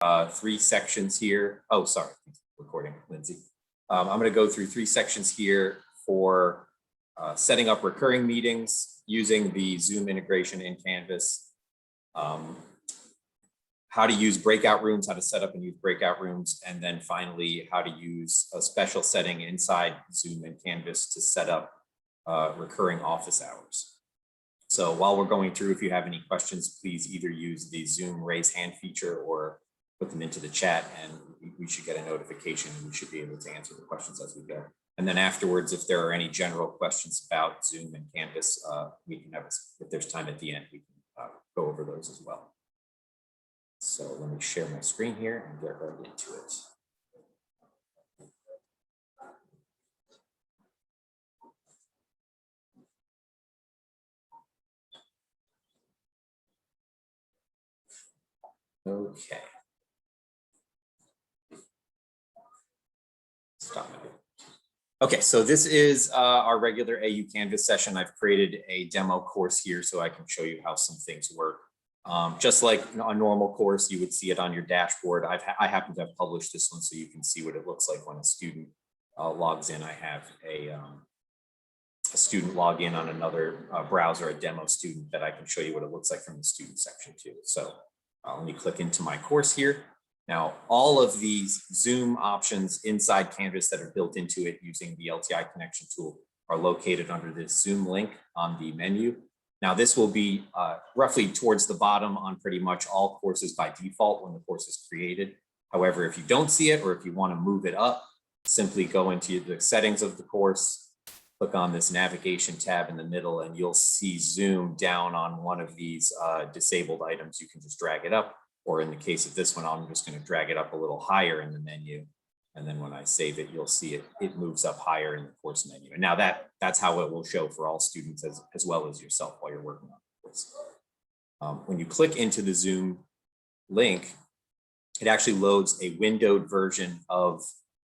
3 sections here. Oh, sorry, recording, Lindsay. I'm going to go through 3 sections here for setting up recurring meetings using the Zoom integration in Canvas, how to use breakout rooms, how to set up and use breakout rooms, and then finally how to use a special setting inside Zoom and Canvas to set up recurring office hours. So while we're going through, if you have any questions, please either use the Zoom raise hand feature or put them into the chat, and we should get a notification and we should be able to answer the questions as we go. And then afterwards, if there are any general questions about Zoom and Canvas, we can have, if there's time at the end, we can go over those as well. So let me share my screen here and get right into it. Okay. Stop it. Okay, so this is our regular AU Canvas session. I've created a demo course here so I can show you how some things work. Just like a normal course, you would see it on your dashboard. I happen to have published this one so you can see what it looks like when a student logs in. I have a student log in on another browser, a demo student, that I can show you what it looks like from the student section too. So let me click into my course here. Now, all of these Zoom options inside Canvas that are built into it using the LTI connection tool are located under this Zoom link on the menu. Now, this will be roughly towards the bottom on pretty much all courses by default when the course is created. However, if you don't see it or if you want to move it up, simply go into the settings of the course, click on this navigation tab in the middle, and you'll see Zoom down on one of these disabled items. You can just drag it up, or in the case of this one, I'm just going to drag it up a little higher in the menu. And then when I save it, you'll see it moves up higher in the course menu. And now that's how it will show for all students as well as yourself while you're working on the course. When you click into the Zoom link, it actually loads a windowed version of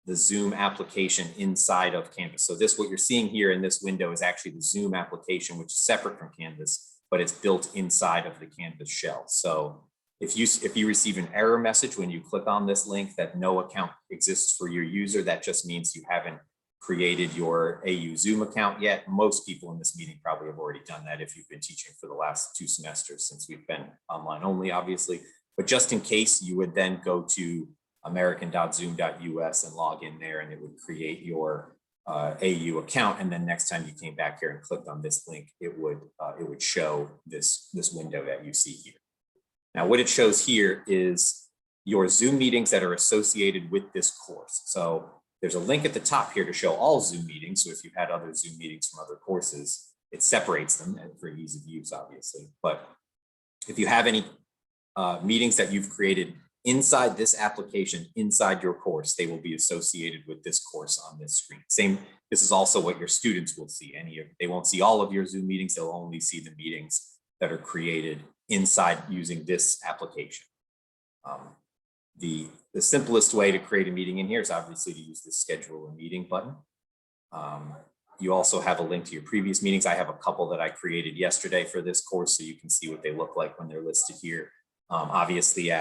the Zoom application inside of Canvas. So what you're seeing here in this window is actually the Zoom application, which is separate from Canvas, but it's built inside of the Canvas shell. So if you receive an error message when you click on this link that no account exists for your user, that just means you haven't created your AU Zoom account yet. Most people in this meeting probably have already done that if you've been teaching for the last 2 semesters, since we've been online only, obviously. But just in case, you would then go to american.zoom.us and log in there, and it would create your AU account. And then next time you came back here and clicked on this link, it would show this window that you see here. Now, what it shows here is your Zoom meetings that are associated with this course. So there's a link at the top here to show all Zoom meetings. So if you've had other Zoom meetings from other courses, it separates them and for ease of use, obviously. But if you have any meetings that you've created inside this application, inside your course, they will be associated with this course on this screen. This is also what your students will see. They won't see all of your Zoom meetings. They'll only see the meetings that are created inside using this application. The simplest way to create a meeting in here is obviously to use the schedule a meeting button. You also have a link to your previous meetings. I have a couple that I created yesterday for this course, so you can see what they look like when they're listed here. Obviously,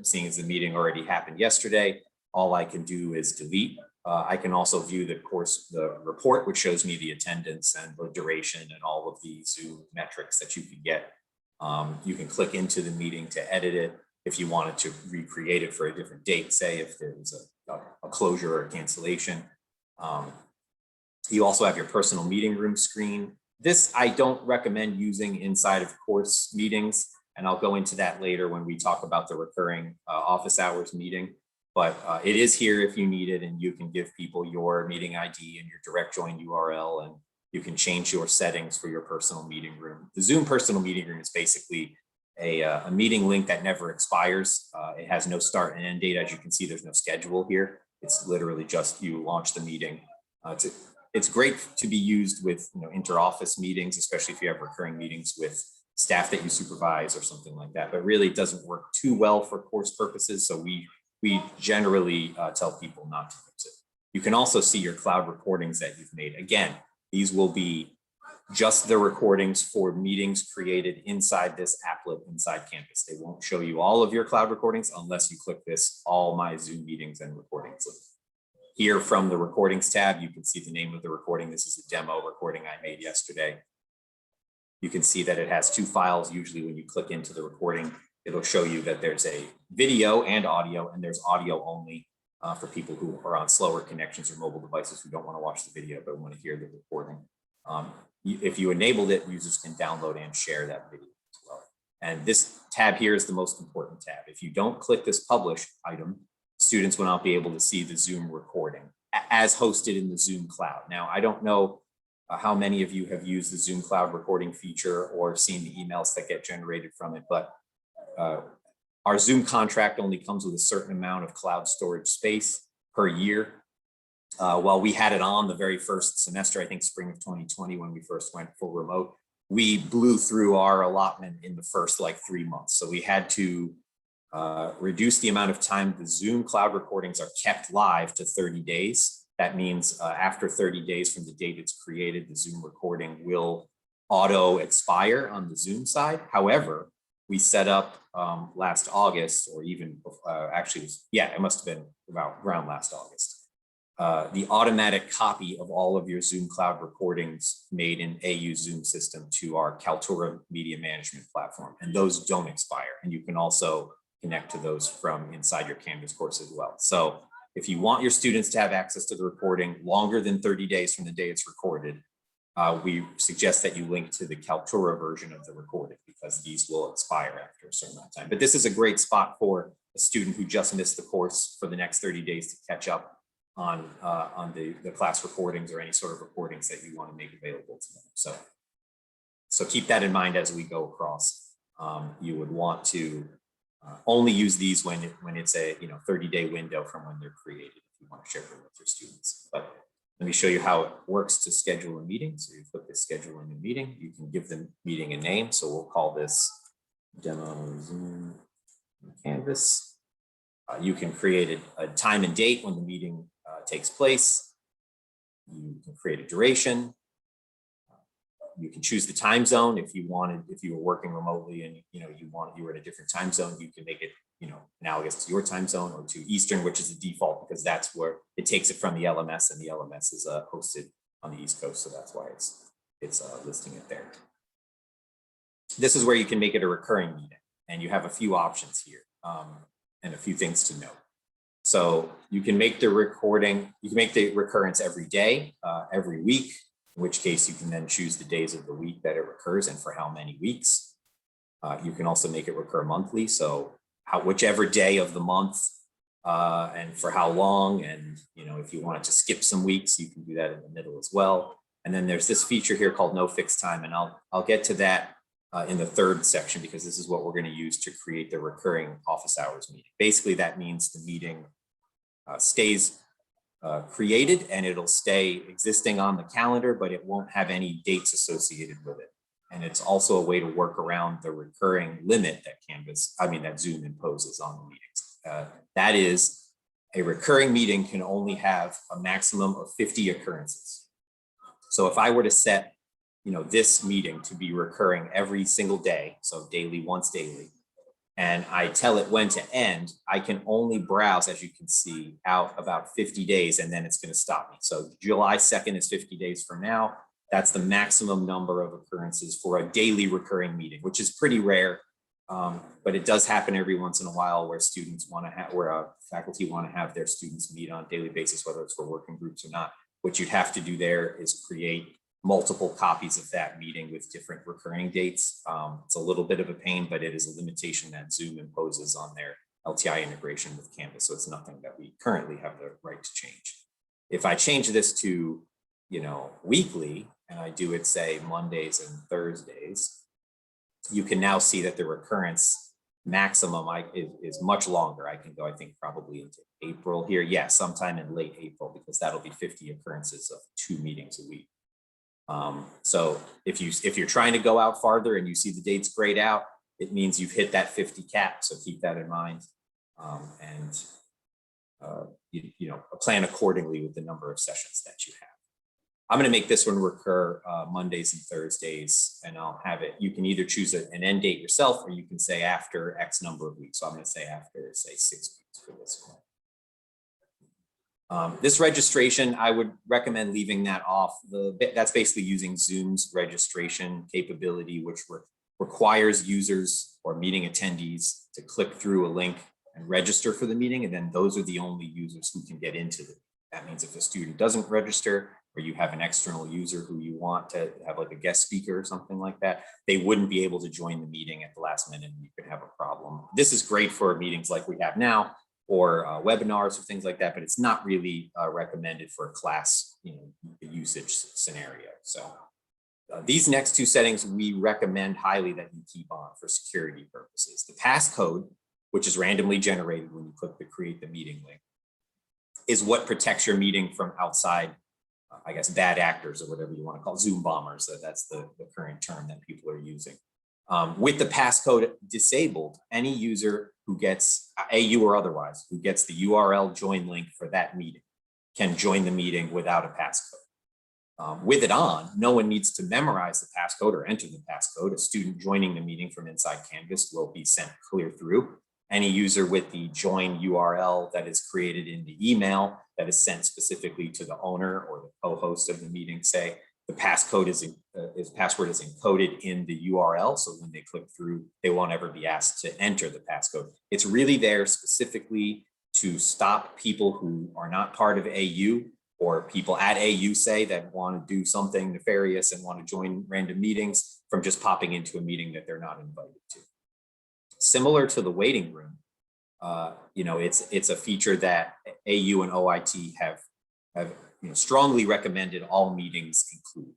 seeing as the meeting already happened yesterday, all I can do is delete. I can also view the report, which shows me the attendance and the duration and all of the Zoom metrics that you can get. You can click into the meeting to edit it if you wanted to recreate it for a different date, say if there was a closure or a cancellation. You also have your personal meeting room screen. This I don't recommend using inside of course meetings, and I'll go into that later when we talk about the recurring office hours meeting. But it is here if you need it, and you can give people your meeting ID and your direct join URL, and you can change your settings for your personal meeting room. The Zoom personal meeting room is basically a meeting link that never expires. It has no start and end date. As you can see, there's no schedule here. It's literally just you launch the meeting. It's great to be used with inter-office meetings, especially if you have recurring meetings with staff that you supervise or something like that. But really, it doesn't work too well for course purposes. So we generally tell people not to use it. You can also see your cloud recordings that you've made. Again, these will be just the recordings for meetings created inside this applet inside Canvas. They won't show you all of your cloud recordings unless you click this all my Zoom meetings and recordings link. Here from the recordings tab, you can see the name of the recording. This is a demo recording I made yesterday. You can see that it has two files. Usually when you click into the recording, it'll show you that there's a video and audio, and there's audio only for people who are on slower connections or mobile devices who don't want to watch the video but want to hear the recording. If you enabled it, users can download and share that video as well. And this tab here is the most important tab. If you don't click this publish item, students will not be able to see the Zoom recording as hosted in the Zoom cloud. Now, I don't know how many of you have used the Zoom cloud recording feature or seen the emails that get generated from it, but our Zoom contract only comes with a certain amount of cloud storage space per year. While we had it on the very first semester, I think spring of 2020, when we first went full remote, we blew through our allotment in the first like 3 months. So we had to reduce the amount of time the Zoom cloud recordings are kept live to 30 days. That means after 30 days from the date it's created, the Zoom recording will auto expire on the Zoom side. However, we set up last August, or even actually, it must have been around last August. The automatic copy of all of your Zoom cloud recordings made in AU Zoom system to our Kaltura media management platform, and those don't expire. And you can also connect to those from inside your Canvas course as well. So if you want your students to have access to the recording longer than 30 days from the day it's recorded, we suggest that you link to the Kaltura version of the recording, because these will expire after a certain amount of time. But this is a great spot for a student who just missed the course for the next 30 days to catch up on the class recordings or any sort of recordings that you want to make available to them. So keep that in mind as we go across. You would want to only use these when it's a 30-day window from when they're created, if you want to share them with your students. But let me show you how it works to schedule a meeting. So you click the schedule a new meeting. You can give the meeting a name. So we'll call this demo Zoom Canvas. You can create a time and date when the meeting takes place. You can create a duration. You can choose the time zone if you were working remotely and you were in a different time zone, you can make it analogous to your time zone or to Eastern, which is the default, because that's where it takes it from the LMS, and the LMS is hosted on the East Coast, so that's why it's listing it there. This is where you can make it a recurring meeting, and you have a few options here and a few things to note. So you can make the recurrence every day, every week, in which case you can then choose the days of the week that it recurs and for how many weeks. You can also make it recur monthly, so whichever day of the month and for how long, and if you wanted to skip some weeks, you can do that in the middle as well. And then there's this feature here called no fixed time, and I'll get to that in the third section, because this is what we're going to use to create the recurring office hours meeting. Basically, that means the meeting stays created and it'll stay existing on the calendar, but it won't have any dates associated with it. And it's also a way to work around the recurring limit that Zoom imposes on the meetings. That is, a recurring meeting can only have a maximum of 50 occurrences. So if I were to set this meeting to be recurring every single day, so daily, once daily, and I tell it when to end, I can only browse, as you can see, out about 50 days, and then it's going to stop me. So July 2nd is 50 days from now. That's the maximum number of occurrences for a daily recurring meeting, which is pretty rare, but it does happen every once in a while where faculty want to have their students meet on a daily basis, whether it's for working groups or not. What you'd have to do there is create multiple copies of that meeting with different recurring dates. It's a little bit of a pain, but it is a limitation that Zoom imposes on their LTI integration with Canvas. So it's nothing that we currently have the right to change. If I change this to, weekly, and I do it, say, Mondays and Thursdays, you can now see that the recurrence maximum is much longer. I can go, I think, probably into April here. Yeah, sometime in late April, because that'll be 50 occurrences of 2 meetings a week. So if you're trying to go out farther and you see the dates grayed out, it means you've hit that 50 cap. So keep that in mind, and plan accordingly with the number of sessions that you have. I'm going to make this one recur Mondays and Thursdays, and I'll have it. You can either choose an end date yourself, or you can say after X number of weeks. So I'm going to say after, say, 6 weeks for this one. This registration, I would recommend leaving that off. That's basically using Zoom's registration capability, which requires users or meeting attendees to click through a link and register for the meeting, and then those are the only users who can get into it. That means if a student doesn't register, or you have an external user who you want to have like a guest speaker or something like that, they wouldn't be able to join the meeting at the last minute, and you could have a problem. This is great for meetings like we have now, or webinars or things like that, but it's not really recommended for a class, usage scenario. So these next two settings, we recommend highly that you keep on for security purposes. The passcode, which is randomly generated when you click the create the meeting link, is what protects your meeting from outside, I guess, bad actors or whatever you want to call Zoom bombers. So that's the current term that people are using. With the passcode disabled, any user who gets, AU or otherwise, who gets the URL join link for that meeting can join the meeting without a passcode. With it on, no one needs to memorize the passcode or enter the passcode. A student joining the meeting from inside Canvas will be sent clear through. Any user with the join URL that is created in the email that is sent specifically to the owner or the co-host of the meeting, say, the passcode password is encoded in the URL. So when they click through, they won't ever be asked to enter the passcode. It's really there specifically to stop people who are not part of AU, or people at AU, say, that want to do something nefarious and want to join random meetings, from just popping into a meeting that they're not invited to. Similar to the waiting room, it's a feature that AU and OIT have strongly recommended all meetings include.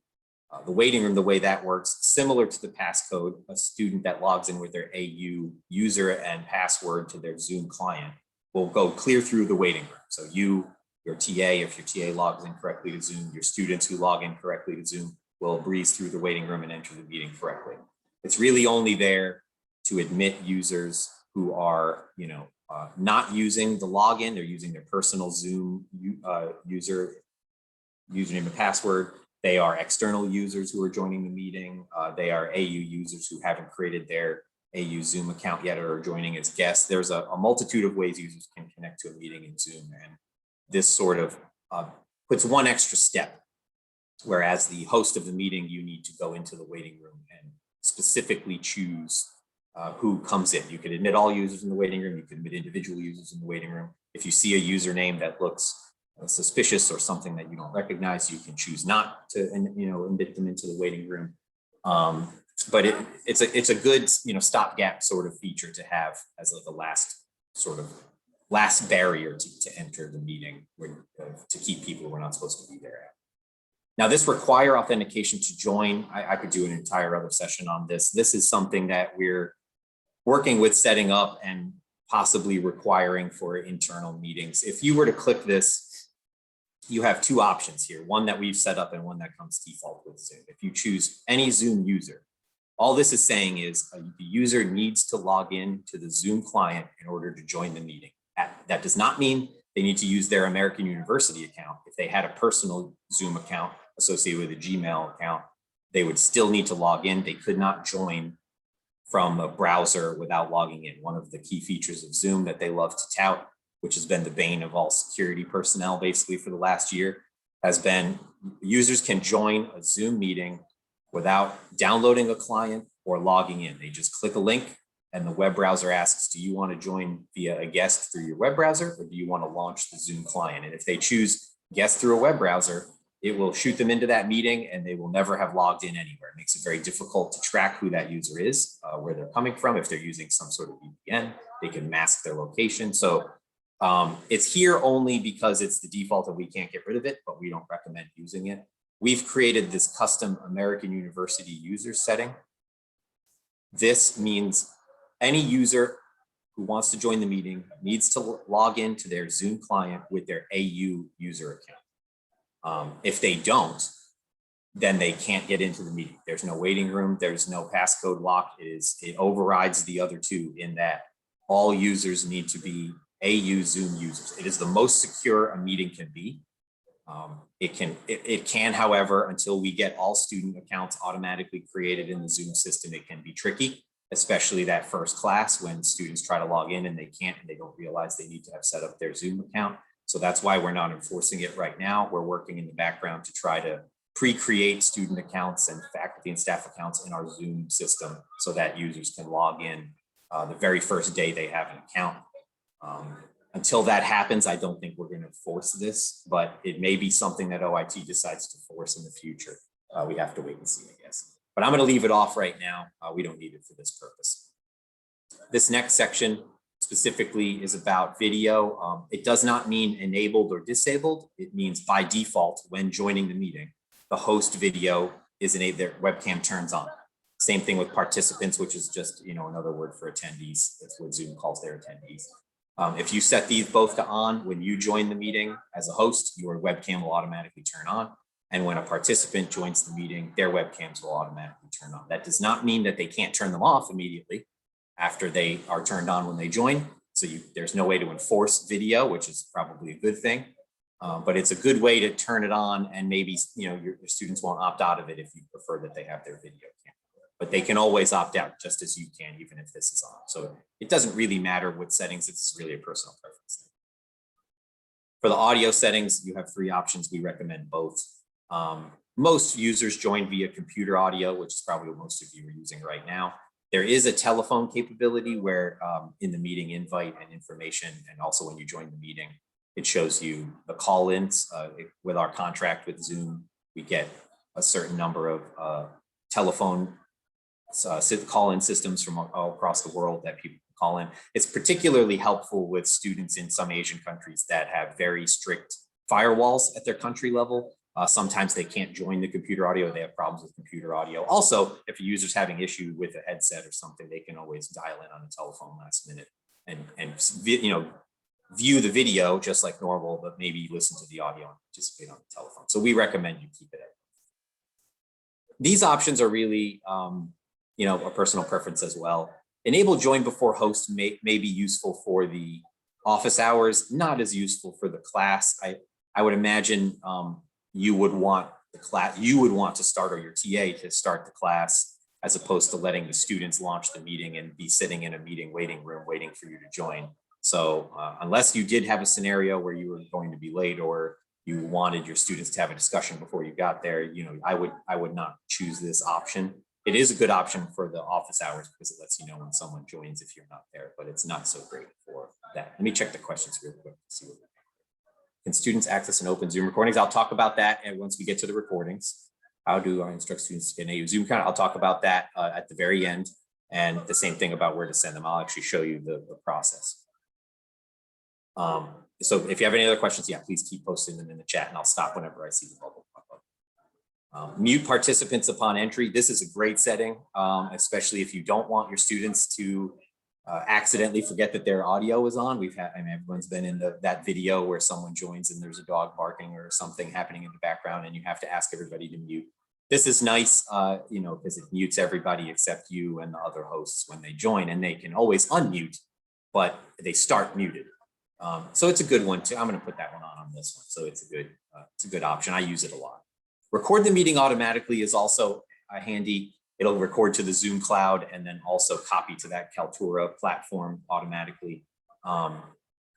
The waiting room, the way that works, similar to the passcode, a student that logs in with their AU user and password to their Zoom client will go clear through the waiting room. So your TA, if your TA logs in correctly to Zoom, your students who log in correctly to Zoom will breeze through the waiting room and enter the meeting correctly. It's really only there to admit users who are, not using the login. They're using their personal Zoom username and password. They are external users who are joining the meeting. They are AU users who haven't created their AU Zoom account yet or are joining as guests. There's a multitude of ways users can connect to a meeting in Zoom, and this sort of puts one extra step. Whereas the host of the meeting, you need to go into the waiting room and specifically choose who comes in. You can admit all users in the waiting room. You can admit individual users in the waiting room. If you see a username that looks suspicious or something that you don't recognize, you can choose not to, admit them into the waiting room. But it's a good, stopgap sort of feature to have as the last barrier to enter the meeting, to keep people who are not supposed to be there. Now, this require authentication to join. I could do an entire other session on this. This is something that we're working with setting up and possibly requiring for internal meetings. If you were to click this, you have two options here, one that we've set up and one that comes default with Zoom. If you choose any Zoom user, all this is saying is the user needs to log in to the Zoom client in order to join the meeting. That does not mean they need to use their American University account. If they had a personal Zoom account associated with a Gmail account, they would still need to log in. They could not join from a browser without logging in. One of the key features of Zoom that they love to tout, which has been the bane of all security personnel basically for the last year, has been users can join a Zoom meeting without downloading a client or logging in. They just click a link and the web browser asks, do you want to join via a guest through your web browser, or do you want to launch the Zoom client? And if they choose guest through a web browser, it will shoot them into that meeting and they will never have logged in anywhere. It makes it very difficult to track who that user is, where they're coming from. If they're using some sort of VPN, they can mask their location. So it's here only because it's the default and we can't get rid of it, but we don't recommend using it. We've created this custom American University user setting. This means any user who wants to join the meeting needs to log into their Zoom client with their AU user account. If they don't, then they can't get into the meeting. There's no waiting room. There's no passcode lock. It overrides the other two in that all users need to be AU Zoom users. It is the most secure a meeting can be. It can, however, until we get all student accounts automatically created in the Zoom system, it can be tricky, especially that first class when students try to log in and they can't, and they don't realize they need to have set up their Zoom account. So that's why we're not enforcing it right now. We're working in the background to try to pre-create student accounts and faculty and staff accounts in our Zoom system so that users can log in the very first day they have an account. Until that happens, I don't think we're going to force this, but it may be something that OIT decides to force in the future. We have to wait and see, I guess. But I'm going to leave it off right now. We don't need it for this purpose. This next section specifically is about video. It does not mean enabled or disabled. It means by default, when joining the meeting, the host video is enabled, their webcam turns on. Same thing with participants, which is just another word for attendees. That's what Zoom calls their attendees. If you set these both to on, when you join the meeting as a host, your webcam will automatically turn on. And when a participant joins the meeting, their webcams will automatically turn on. That does not mean that they can't turn them off immediately after they are turned on when they join. So there's no way to enforce video, which is probably a good thing. But it's a good way to turn it on, and maybe your students won't opt out of it if you prefer that they have their video camera. But they can always opt out just as you can, even if this is on. So it doesn't really matter what settings. It's really a personal preference. For the audio settings, you have 3 options. We recommend both. Most users join via computer audio, which is probably what most of you are using right now. There is a telephone capability where in the meeting invite and information, and also when you join the meeting, it shows you the call-ins. With our contract with Zoom, we get a certain number of telephone call-in systems from all across the world that people can call in. It's particularly helpful with students in some Asian countries that have very strict firewalls at their country level. Sometimes they can't join the computer audio. They have problems with computer audio. Also, if a user's having issue with a headset or something, they can always dial in on a telephone last minute and view the video just like normal, but maybe listen to the audio and participate on the telephone. So we recommend you keep it at. These options are really a personal preference as well. Enable join before host may be useful for the office hours, not as useful for the class. I would imagine you would want to start, or your TA to start the class, as opposed to letting the students launch the meeting and be sitting in a meeting waiting room waiting for you to join. So unless you did have a scenario where you were going to be late, or you wanted your students to have a discussion before you got there, I would not choose this option. It is a good option for the office hours because it lets you know when someone joins if you're not there, but it's not so great for that. Let me check the questions real quick to see what. Can students access and open Zoom recordings? I'll talk about that, and once we get to the recordings. How do I instruct students to get a Zoom account? I'll talk about that at the very end, and the same thing about where to send them. I'll actually show you the process. So if you have any other questions, please keep posting them in the chat, and I'll stop whenever I see the bubble pop up. Mute participants upon entry. This is a great setting, especially if you don't want your students to accidentally forget that their audio is on. Everyone's been in that video where someone joins and there's a dog barking or something happening in the background, and you have to ask everybody to mute. This is nice, because it mutes everybody except you and the other hosts when they join, and they can always unmute, but they start muted. So it's a good one too. I'm going to put that one on this one. So it's a good option. I use it a lot. Record the meeting automatically is also handy. It'll record to the Zoom cloud and then also copy to that Kaltura platform automatically.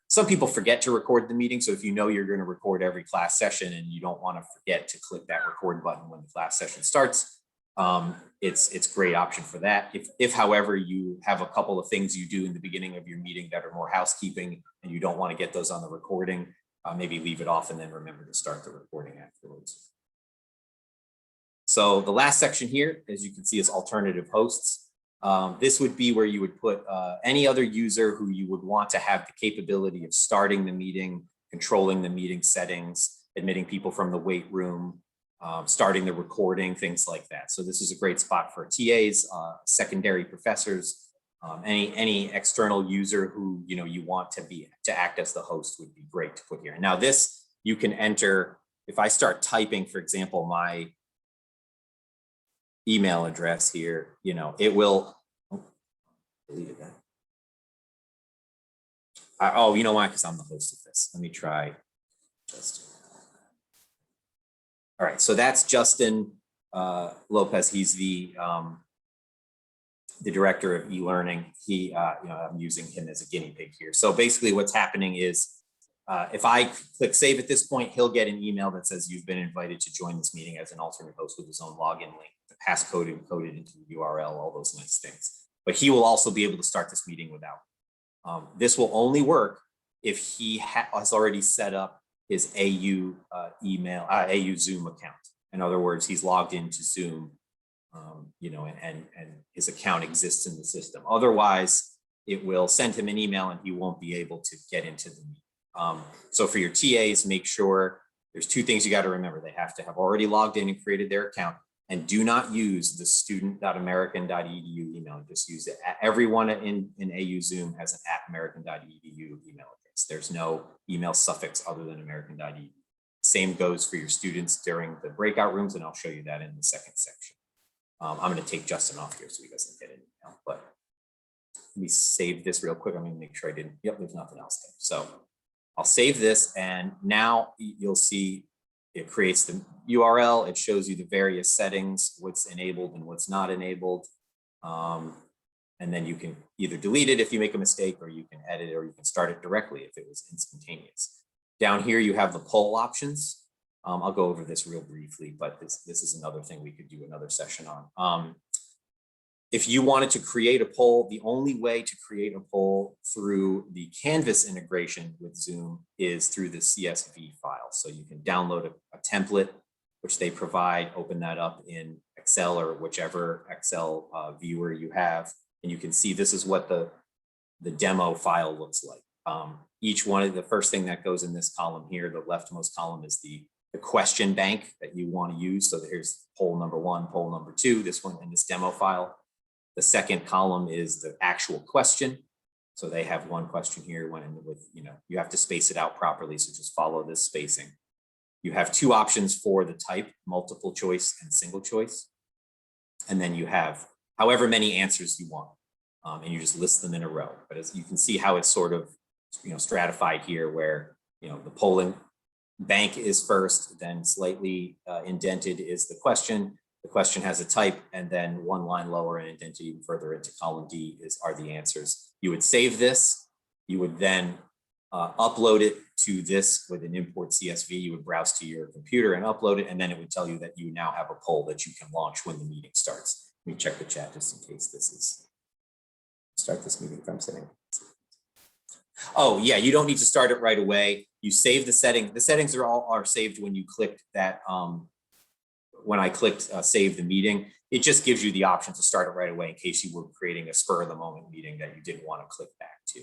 Some people forget to record the meeting. So if you know you're going to record every class session and you don't want to forget to click that record button when the class session starts, it's a great option for that. If however you have a couple of things you do in the beginning of your meeting that are more housekeeping and you don't want to get those on the recording, maybe leave it off and then remember to start the recording afterwards. So the last section here, as you can see, is alternative hosts. This would be where you would put any other user who you would want to have the capability of starting the meeting, controlling the meeting settings, admitting people from the wait room, starting the recording, things like that. So this is a great spot for TAs, secondary professors, any external user who you want to act as the host would be great to put here. Now this you can enter. If I start typing, for example, my email address here, it will. Oh, deleted that. Oh, you know why? Because I'm the host of this. Let me try just. All right, so that's Justin Lopez. He's the director of e-learning. He, I'm using him as a guinea pig here. So basically what's happening is if I click save at this point, he'll get an email that says you've been invited to join this meeting as an alternate host with his own login link, the passcode encoded into the URL, all those nice things. But he will also be able to start this meeting without. This will only work if he has already set up his AU AU Zoom account. In other words, he's logged into Zoom, and his account exists in the system. Otherwise, it will send him an email and he won't be able to get into the meeting. So for your TAs, make sure there's two things you got to remember. They have to have already logged in and created their account, and do not use the student.american.edu email. Just use it. Everyone in AU Zoom has an @american.edu email address. There's no email suffix other than american.edu. Same goes for your students during the breakout rooms, and I'll show you that in the second section. I'm going to take Justin off here so he doesn't get an email, but let me save this real quick. I'm going to make sure I didn't. Yep, there's nothing else there. So I'll save this, and now you'll see it creates the URL. It shows you the various settings, what's enabled and what's not enabled. And then you can either delete it if you make a mistake, or you can edit it, or you can start it directly if it was instantaneous. Down here, you have the poll options. I'll go over this real briefly, but this is another thing we could do another session on. If you wanted to create a poll, the only way to create a poll through the Canvas integration with Zoom is through the CSV file. So you can download a template, which they provide, open that up in Excel or whichever Excel viewer you have. And you can see this is what the demo file looks like. Each one of the first thing that goes in this column here, the leftmost column, is the question bank that you want to use. So here's poll number 1, poll number 2, this one in this demo file. The second column is the actual question. So they have one question here, one with, you have to space it out properly. So just follow this spacing. You have two options for the type, multiple choice and single choice. And then you have however many answers you want. And you just list them in a row. But as you can see how it's sort of, stratified here, where, the polling bank is first, then slightly indented is the question. The question has a type, and then one line lower and indented even further into column D are the answers. You would save this. You would then upload it to this with an import CSV. You would browse to your computer and upload it, and then it would tell you that you now have a poll that you can launch when the meeting starts. Let me check the chat just in case this is start this meeting from sitting. Oh yeah, you don't need to start it right away. You save the setting. The settings are saved when you click that. When I clicked save the meeting, it just gives you the option to start it right away in case you were creating a spur of the moment meeting that you didn't want to click back to.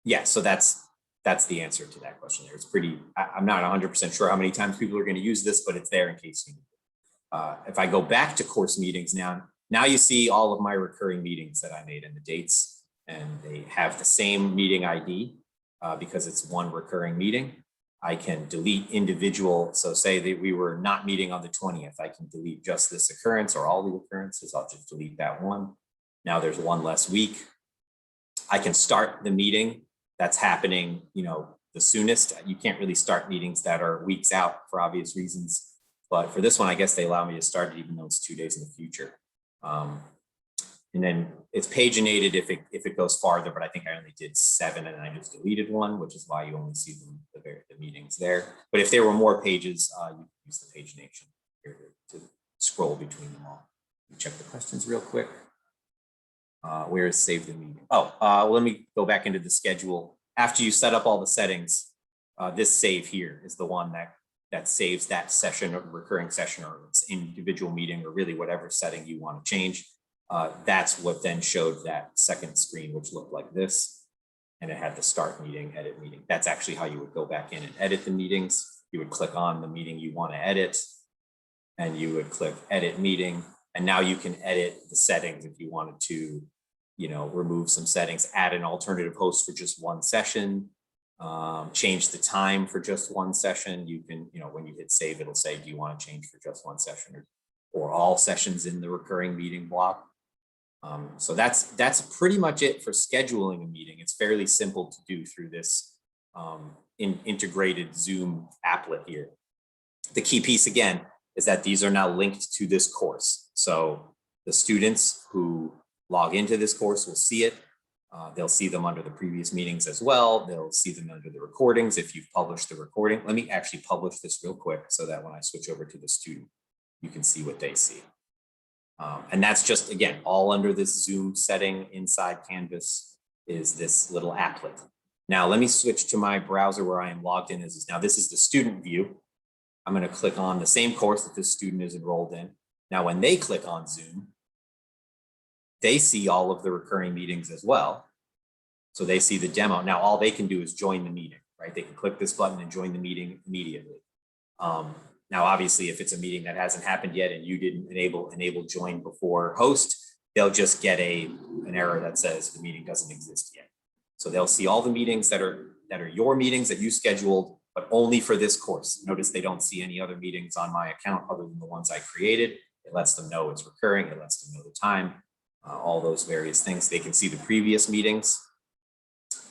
Yeah, so that's the answer to that question there. It's pretty, I'm not 100% sure how many times people are going to use this, but it's there in case you need it. If I go back to course meetings now you see all of my recurring meetings that I made and the dates, and they have the same meeting ID because it's one recurring meeting. I can delete individual. So say that we were not meeting on the 20th, I can delete just this occurrence or all the occurrences. I'll just delete that one. Now there's one less week. I can start the meeting that's happening, the soonest. You can't really start meetings that are weeks out for obvious reasons. But for this one, I guess they allow me to start it even though it's 2 days in the future. And then it's paginated if it goes farther, but I think I only did 7 and I just deleted 1, which is why you only see the meetings there. But if there were more pages, you can use the pagination here to scroll between them all. Let me check the questions real quick. Where is save the meeting? Well, let me go back into the schedule. After you set up all the settings, this save here is the one that saves that session or recurring session or its individual meeting or really whatever setting you want to change. That's what then showed that second screen, which looked like this. And it had the start meeting, edit meeting. That's actually how you would go back in and edit the meetings. You would click on the meeting you want to edit, and you would click edit meeting. And now you can edit the settings if you wanted to, remove some settings, add an alternative host for just one session, change the time for just one session. You can, when you hit save, it'll say, do you want to change for just one session or all sessions in the recurring meeting block? So that's pretty much it for scheduling a meeting. It's fairly simple to do through this integrated Zoom applet here. The key piece again is that these are now linked to this course. So the students who log into this course will see it. They'll see them under the previous meetings as well. They'll see them under the recordings if you've published the recording. Let me actually publish this real quick so that when I switch over to the student, you can see what they see. And that's just, again, all under this Zoom setting inside Canvas is this little applet. Now let me switch to my browser where I am logged in. Now this is the student view. I'm going to click on the same course that this student is enrolled in. Now when they click on Zoom, they see all of the recurring meetings as well. So they see the demo. Now all they can do is join the meeting, right? They can click this button and join the meeting immediately. Now, obviously, if it's a meeting that hasn't happened yet and you didn't enable join before host, they'll just get an error that says the meeting doesn't exist yet. So they'll see all the meetings that are your meetings that you scheduled, but only for this course. Notice they don't see any other meetings on my account other than the ones I created. It lets them know it's recurring. It lets them know the time, all those various things. They can see the previous meetings.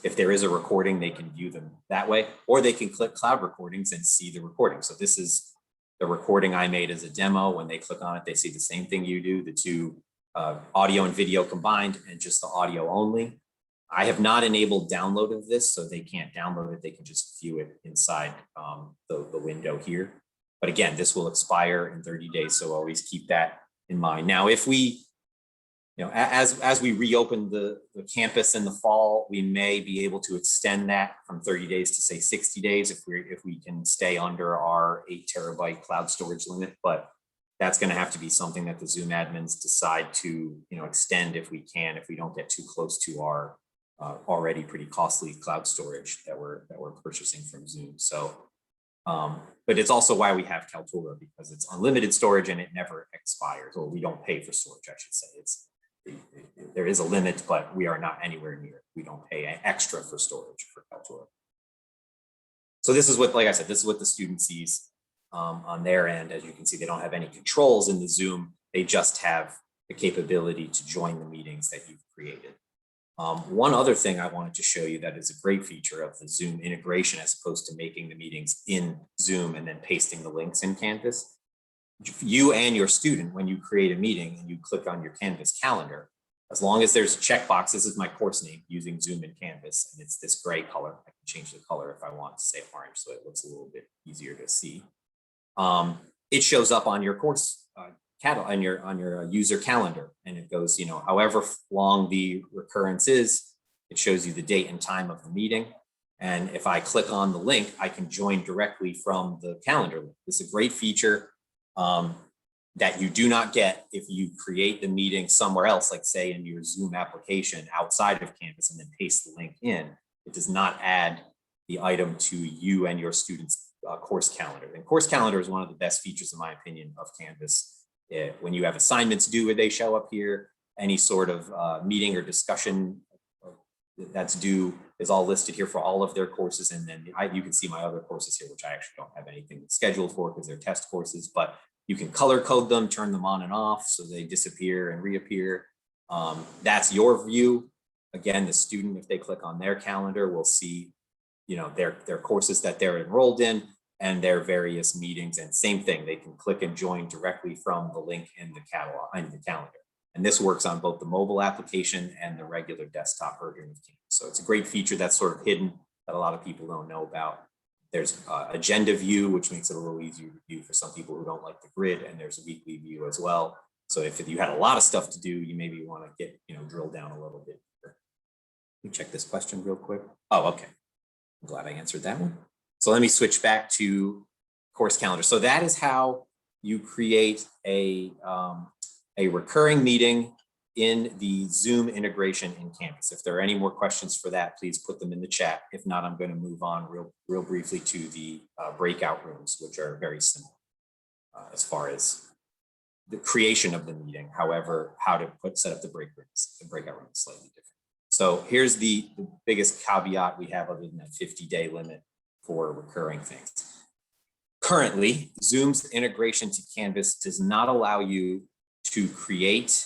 If there is a recording, they can view them that way, or they can click cloud recordings and see the recording. So this is the recording I made as a demo. When they click on it, they see the same thing you do, the two audio and video combined and just the audio only. I have not enabled download of this, so they can't download it. They can just view it inside the window here. But again, this will expire in 30 days, so always keep that in mind. Now, if we, as we reopen the campus in the fall, we may be able to extend that from 30 days to say 60 days if we can stay under our 8 terabyte cloud storage limit. But that's going to have to be something that the Zoom admins decide to extend if we can, if we don't get too close to our already pretty costly cloud storage that we're purchasing from Zoom. So, but it's also why we have Kaltura, because it's unlimited storage and it never expires, or we don't pay for storage, I should say. There is a limit, but we are not anywhere near it. We don't pay extra for storage for Kaltura. So this is what, like I said, this is what the student sees on their end. As you can see, they don't have any controls in the Zoom. They just have the capability to join the meetings that you've created. One other thing I wanted to show you that is a great feature of the Zoom integration, as opposed to making the meetings in Zoom and then pasting the links in Canvas. You and your student, when you create a meeting and you click on your Canvas calendar, as long as there's a checkbox, this is my course name using Zoom and Canvas, and it's this gray color. I can change the color if I want to say orange, so it looks a little bit easier to see. It shows up on your course on your user calendar, and it goes, however long the recurrence is, it shows you the date and time of the meeting. And if I click on the link, I can join directly from the calendar link. This is a great feature that you do not get if you create the meeting somewhere else, like say in your Zoom application outside of Canvas and then paste the link in. It does not add the item to you and your students' course calendar. And course calendar is one of the best features, in my opinion, of Canvas. When you have assignments due, they show up here. Any sort of meeting or discussion that's due is all listed here for all of their courses. And then you can see my other courses here, which I actually don't have anything scheduled for because they're test courses, but you can color code them, turn them on and off so they disappear and reappear. That's your view. Again, the student, if they click on their calendar, will see their courses that they're enrolled in and their various meetings. And same thing, they can click and join directly from the link in the catalog, in the calendar. And this works on both the mobile application and the regular desktop version of Canvas. So it's a great feature that's sort of hidden that a lot of people don't know about. There's agenda view, which makes it a little easier to view for some people who don't like the grid, and there's a weekly view as well. So if you had a lot of stuff to do, you maybe want to get, drill down a little bit. Let me check this question real quick. Oh, okay. I'm glad I answered that one. So let me switch back to course calendar. So that is how you create a recurring meeting in the Zoom integration in Canvas. If there are any more questions for that, please put them in the chat. If not, I'm going to move on real briefly to the breakout rooms, which are very similar as far as the creation of the meeting. However, how to set up the breakout room is slightly different. So here's the biggest caveat we have other than that 50-day limit for recurring things. Currently, Zoom's integration to Canvas does not allow you to create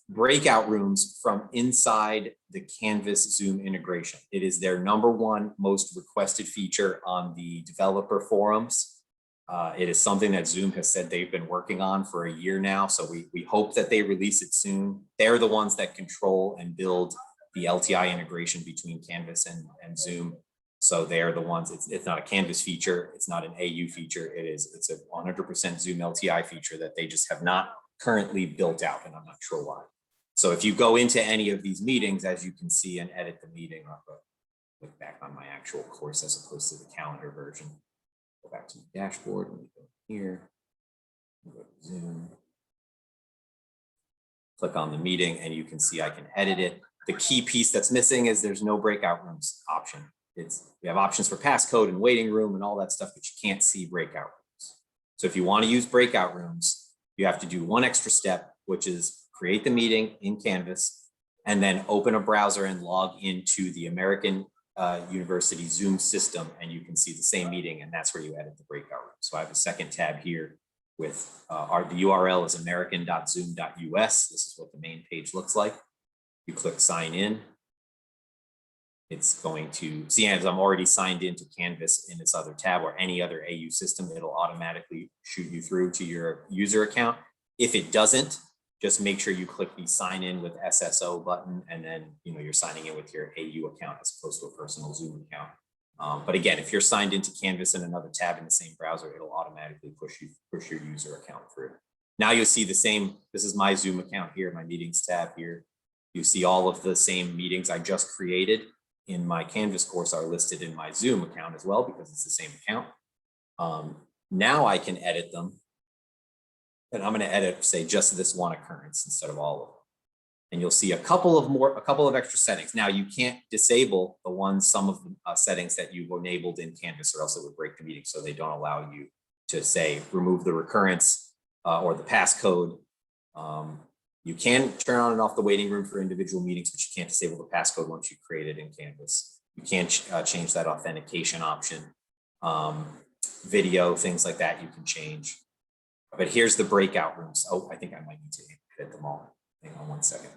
breakout rooms from inside the Canvas Zoom integration. It is their #1 most requested feature on the developer forums. It is something that Zoom has said they've been working on for a year now, so we hope that they release it soon. They're the ones that control and build the LTI integration between Canvas and Zoom. So they're the ones, it's not a Canvas feature, it's not an AU feature, it's a 100% Zoom LTI feature that they just have not currently built out, and I'm not sure why. So if you go into any of these meetings, as you can see, and edit the meeting, I'll look back on my actual course as opposed to the calendar version. Go back to the dashboard, let me go here, go to Zoom, click on the meeting, and you can see I can edit it. The key piece that's missing is there's no breakout rooms option. We have options for passcode and waiting room and all that stuff, but you can't see breakout rooms. So if you want to use breakout rooms, you have to do one extra step, which is create the meeting in Canvas and then open a browser and log into the American University Zoom system, and you can see the same meeting, and that's where you edit the breakout room. So I have a second tab here with the URL is american.zoom.us. This is what the main page looks like. You click sign in. It's going to see, as I'm already signed into Canvas in this other tab or any other AU system, it'll automatically shoot you through to your user account. If it doesn't, just make sure you click the sign in with SSO button, and then you're signing in with your AU account as opposed to a personal Zoom account. But again, if you're signed into Canvas in another tab in the same browser, it'll automatically push your user account through. Now you'll see the same. This is my Zoom account here, my meetings tab here. You see all of the same meetings I just created in my Canvas course are listed in my Zoom account as well, because it's the same account. Now I can edit them. And I'm going to edit, say, just this one occurrence instead of all of them. And you'll see a couple of extra settings. Now you can't disable some of the settings that you've enabled in Canvas, or else it would break the meeting. So they don't allow you to say remove the recurrence or the passcode. You can turn on and off the waiting room for individual meetings, but you can't disable the passcode once you create it in Canvas. You can't change that authentication option. Video, things like that you can change. But here's the breakout rooms. Oh, I think I might need to edit them all. Hang on one second.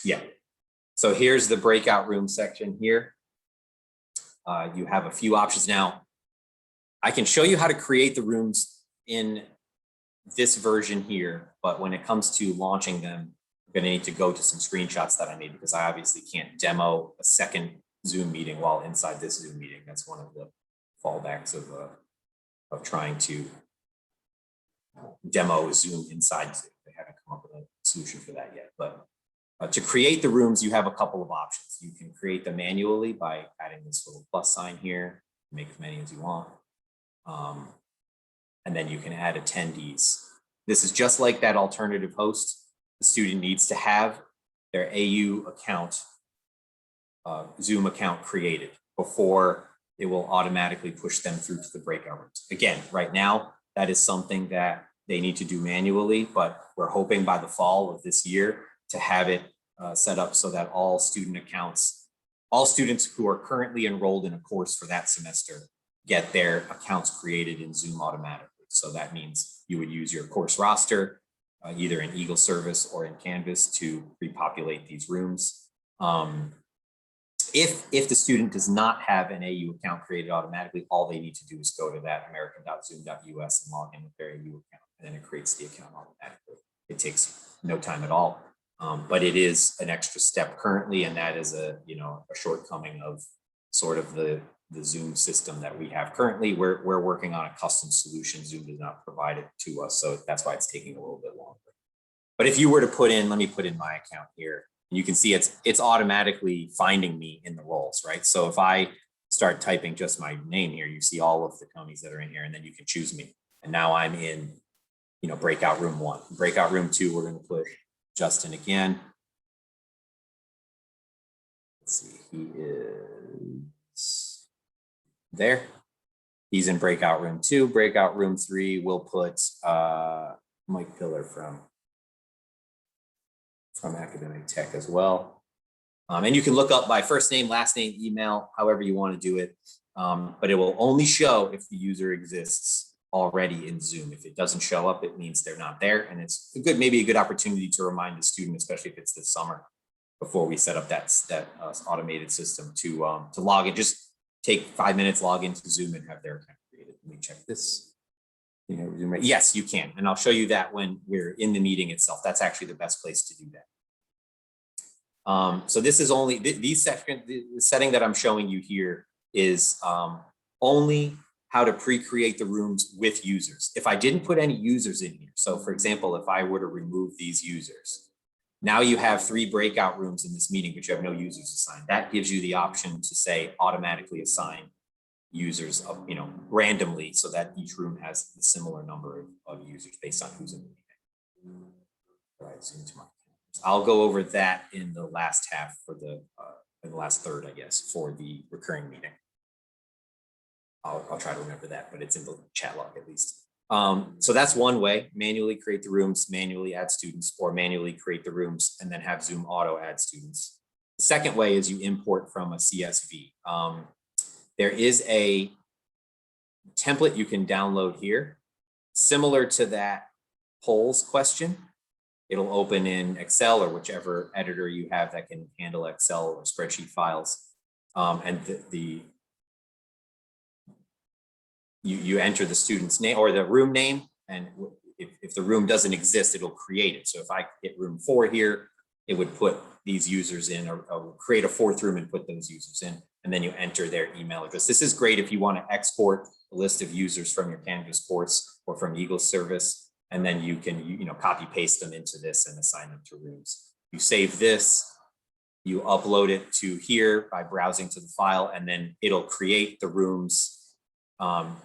Yeah. So here's the breakout room section here. You have a few options now. I can show you how to create the rooms in this version here, but when it comes to launching them, I'm going to need to go to some screenshots that I made, because I obviously can't demo a second Zoom meeting while inside this Zoom meeting. That's one of the fallbacks of trying to demo Zoom inside Zoom. They haven't come up with a solution for that yet. But to create the rooms, you have a couple of options. You can create them manually by adding this little plus sign here, make as many as you want. And then you can add attendees. This is just like that alternative host. The student needs to have their AU account, Zoom account created before it will automatically push them through to the breakout rooms. Again, right now, that is something that they need to do manually, but we're hoping by the fall of this year to have it set up so that all students who are currently enrolled in a course for that semester get their accounts created in Zoom automatically. So that means you would use your course roster, either in Eagle Service or in Canvas, to repopulate these rooms. If the student does not have an AU account created automatically, all they need to do is go to that american.zoom.us and log in with their AU account, and then it creates the account automatically. It takes no time at all, but it is an extra step currently, and that is a shortcoming of sort of the Zoom system that we have currently. We're working on a custom solution. Zoom does not provide it to us, so that's why it's taking a little bit longer. But if you were to put in, let me put in my account here. You can see it's automatically finding me in the roles, right? So if I start typing just my name here, you see all of the Tonys that are in here, and then you can choose me. And now I'm in, breakout room 1. Breakout room 2, we're going to put Justin again. Let's see, he is there. He's in breakout room 2. Breakout room 3, we'll put Mike Pillar from Academic Tech as well. And you can look up by first name, last name, email, however you want to do it. But it will only show if the user exists already in Zoom. If it doesn't show up, it means they're not there. And it's maybe a good opportunity to remind the student, especially if it's this summer, before we set up that automated system to log in. Just take 5 minutes, log into Zoom and have their account created. Let me check this. Yes, you can. And I'll show you that when we're in the meeting itself. That's actually the best place to do that. So this is only the setting that I'm showing you here is only how to pre-create the rooms with users. If I didn't put any users in here, so for example, if I were to remove these users, now you have 3 breakout rooms in this meeting, but you have no users assigned. That gives you the option to say automatically assign users of, randomly, so that each room has a similar number of users based on who's in the meeting. Right, zoom to my I'll go over that in the last half for in the last third, I guess, for the recurring meeting. I'll try to remember that, but it's in the chat log at least. So that's one way: manually create the rooms, manually add students, or manually create the rooms and then have Zoom auto add students. The second way is you import from a CSV. There is a template you can download here, similar to that polls question. It'll open in Excel or whichever editor you have that can handle Excel or spreadsheet files. And you enter the student's name or the room name, and if the room doesn't exist, it'll create it. So if I hit room 4 here, it would put these users in, or create a 4th room and put those users in, and then you enter their email address. This is great if you want to export a list of users from your Canvas course or from Eagle service, and then you can copy paste them into this and assign them to rooms. You save this, you upload it to here by browsing to the file, and then it'll create the rooms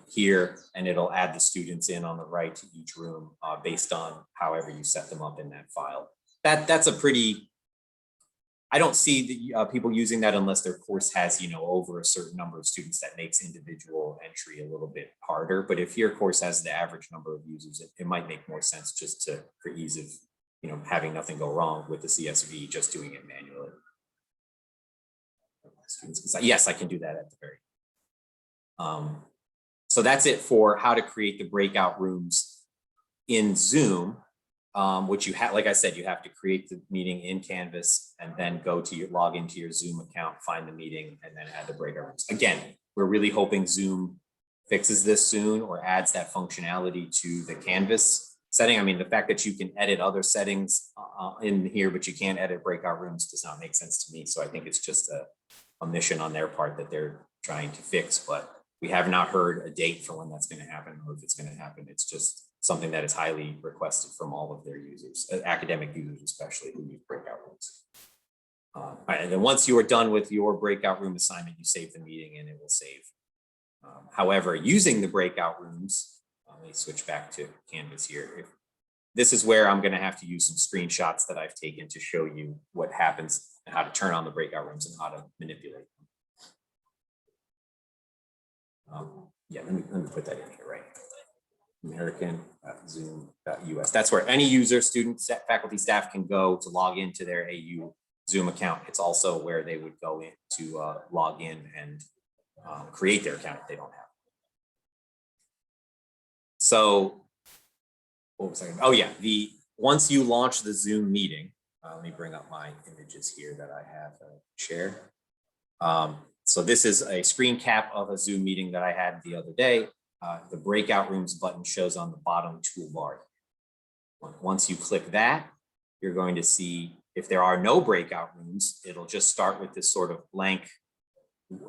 here, and it'll add the students in on the right to each room based on however you set them up in that file. That's a pretty, I don't see the people using that unless their course has over a certain number of students. That makes individual entry a little bit harder. But if your course has the average number of users, it might make more sense just for ease of having nothing go wrong with the CSV, just doing it manually. Yes, I can do that at the very. So that's it for how to create the breakout rooms in Zoom, which you have, like I said, you have to create the meeting in Canvas and then log into your Zoom account, find the meeting, and then add the breakout rooms. Again, we're really hoping Zoom fixes this soon or adds that functionality to the Canvas setting. I mean, the fact that you can edit other settings in here, but you can't edit breakout rooms does not make sense to me. So I think it's just a mission on their part that they're trying to fix, but we have not heard a date for when that's going to happen or if it's going to happen. It's just something that is highly requested from all of their users, academic users especially, who use breakout rooms. And then once you are done with your breakout room assignment, you save the meeting and it will save. However, using the breakout rooms, let me switch back to Canvas here. This is where I'm going to have to use some screenshots that I've taken to show you what happens and how to turn on the breakout rooms and how to manipulate them. Yeah, let me put that in here, right? American.zoom.us. That's where any user, student, faculty, staff can go to log into their AU Zoom account. It's also where they would go in to log in and create their account if they don't have it. So, what was I? Oh yeah, once you launch the Zoom meeting, let me bring up my images here that I have shared. So this is a screen cap of a Zoom meeting that I had the other day. The breakout rooms button shows on the bottom toolbar. Once you click that, you're going to see if there are no breakout rooms, it'll just start with this sort of blank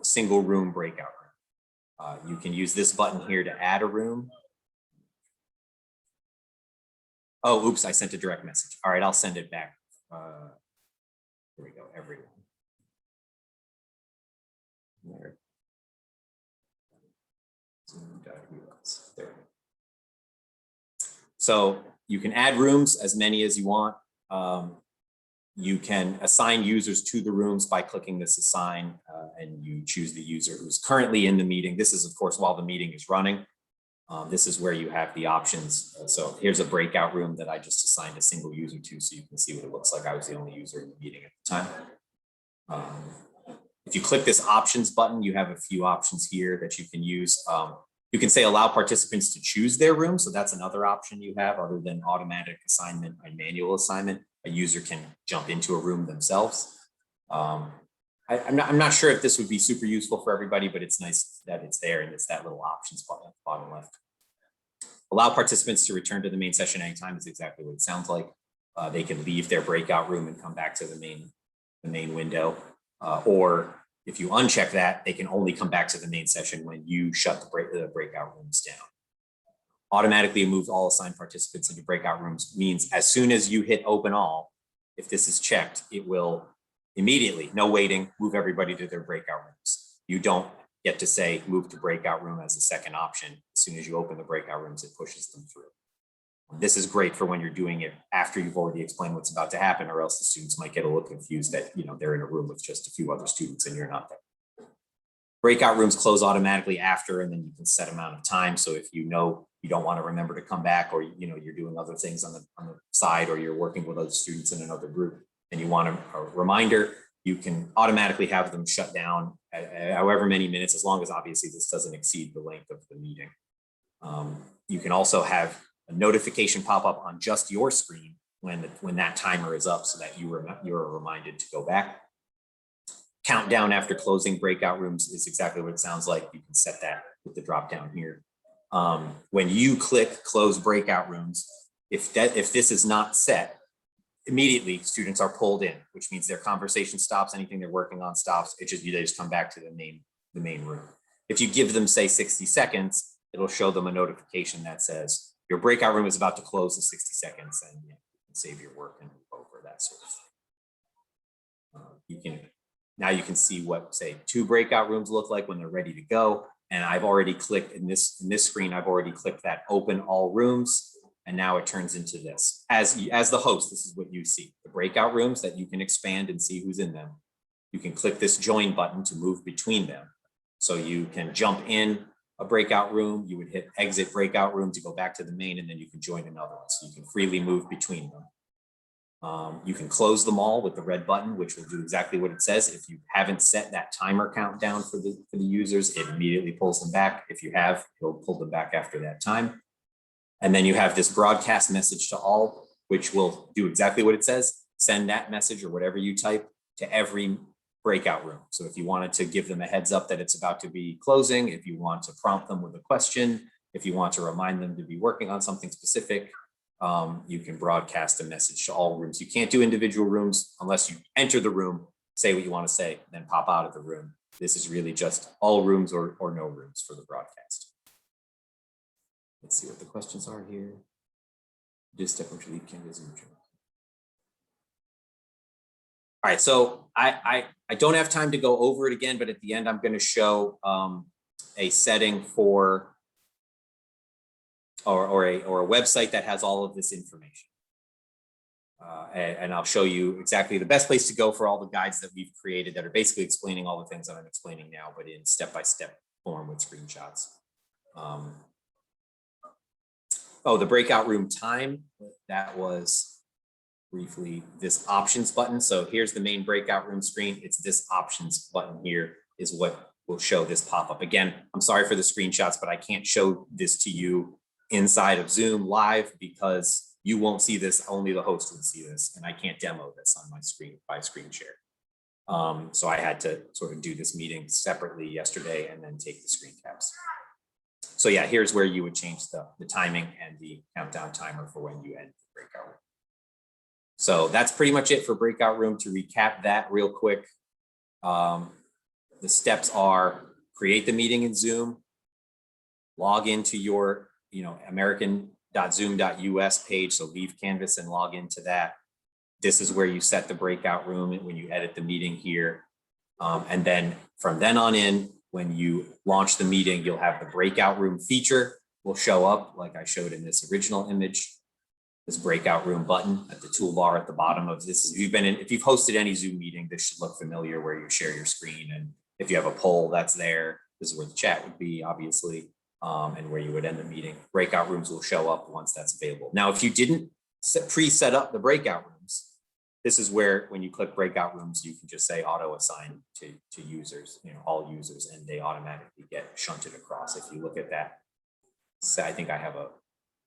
single room breakout room. You can use this button here to add a room. Oh, oops, I sent a direct message. All right, I'll send it back. Here we go, everyone. There. There. So you can add rooms, as many as you want. You can assign users to the rooms by clicking this assign, and you choose the user who's currently in the meeting. This is, of course, while the meeting is running. This is where you have the options. So here's a breakout room that I just assigned a single user to, so you can see what it looks like. I was the only user in the meeting at the time. If you click this options button, you have a few options here that you can use. You can say allow participants to choose their room. So that's another option you have other than automatic assignment and manual assignment. A user can jump into a room themselves. I'm not sure if this would be super useful for everybody, but it's nice that it's there and it's that little options button at the bottom left. Allow participants to return to the main session anytime is exactly what it sounds like. They can leave their breakout room and come back to the main window. Or if you uncheck that, they can only come back to the main session when you shut the breakout rooms down. Automatically move all assigned participants into breakout rooms means as soon as you hit open all, if this is checked, it will immediately, no waiting, move everybody to their breakout rooms. You don't get to say move to breakout room as a second option. As soon as you open the breakout rooms, it pushes them through. This is great for when you're doing it after you've already explained what's about to happen, or else the students might get a little confused that they're in a room with just a few other students and you're not there. Breakout rooms close automatically after, and then you can set amount of time. So if you don't want to remember to come back, or you're doing other things on the side, or you're working with other students in another group, and you want a reminder, you can automatically have them shut down at however many minutes, as long as obviously this doesn't exceed the length of the meeting. You can also have a notification pop up on just your screen when that timer is up, so that you're reminded to go back. Countdown after closing breakout rooms is exactly what it sounds like. You can set that with the drop down here. When you click close breakout rooms, if this is not set, immediately students are pulled in, which means their conversation stops, anything they're working on stops. They just come back to the main room. If you give them, say, 60 seconds, it'll show them a notification that says your breakout room is about to close in 60 seconds, and you can save your work and move over, that sort of thing. Now you can see what, say, 2 breakout rooms look like when they're ready to go. And I've already clicked in this screen, I've already clicked that open all rooms. And now it turns into this. As the host, this is what you see. The breakout rooms that you can expand and see who's in them. You can click this join button to move between them. So you can jump in a breakout room, you would hit exit breakout room to go back to the main, and then you can join another one. So you can freely move between them. You can close them all with the red button, which will do exactly what it says. If you haven't set that timer countdown for the users, it immediately pulls them back. If you have, it'll pull them back after that time. And then you have this broadcast message to all, which will do exactly what it says. Send that message or whatever you type to every breakout room. So if you wanted to give them a heads up that it's about to be closing, if you want to prompt them with a question, if you want to remind them to be working on something specific, you can broadcast a message to all rooms. You can't do individual rooms unless you enter the room, say what you want to say, then pop out of the room. This is really just all rooms or no rooms for the broadcast. Let's see what the questions are here. Just step into leave Canvas. All right, so I don't have time to go over it again, but at the end I'm going to show a setting for or a website that has all of this information. And I'll show you exactly the best place to go for all the guides that we've created that are basically explaining all the things that I'm explaining now, but in step-by-step form with screenshots. The breakout room time, that was briefly this options button. So here's the main breakout room screen. It's this options button here is what will show this pop-up. Again, I'm sorry for the screenshots, but I can't show this to you inside of Zoom live because you won't see this, only the host would see this, and I can't demo this on my screen by screen share. So I had to sort of do this meeting separately yesterday and then take the screen caps. So yeah, here's where you would change the timing and the countdown timer for when you end the breakout room. So that's pretty much it for breakout room. To recap that real quick, the steps are create the meeting in Zoom, log into your american.zoom.us page. So leave Canvas and log into that. This is where you set the breakout room when you edit the meeting here. And then from then on in, when you launch the meeting, you'll have the breakout room feature will show up like I showed in this original image. This breakout room button at the toolbar at the bottom of this. If you've hosted any Zoom meeting, this should look familiar, where you share your screen. And if you have a poll, that's there. This is where the chat would be, obviously, and where you would end the meeting. Breakout rooms will show up once that's available. Now, if you didn't pre-set up the breakout rooms, this is where when you click breakout rooms, you can just say auto assign to users, all users, and they automatically get shunted across. If you look at that, so I think I have a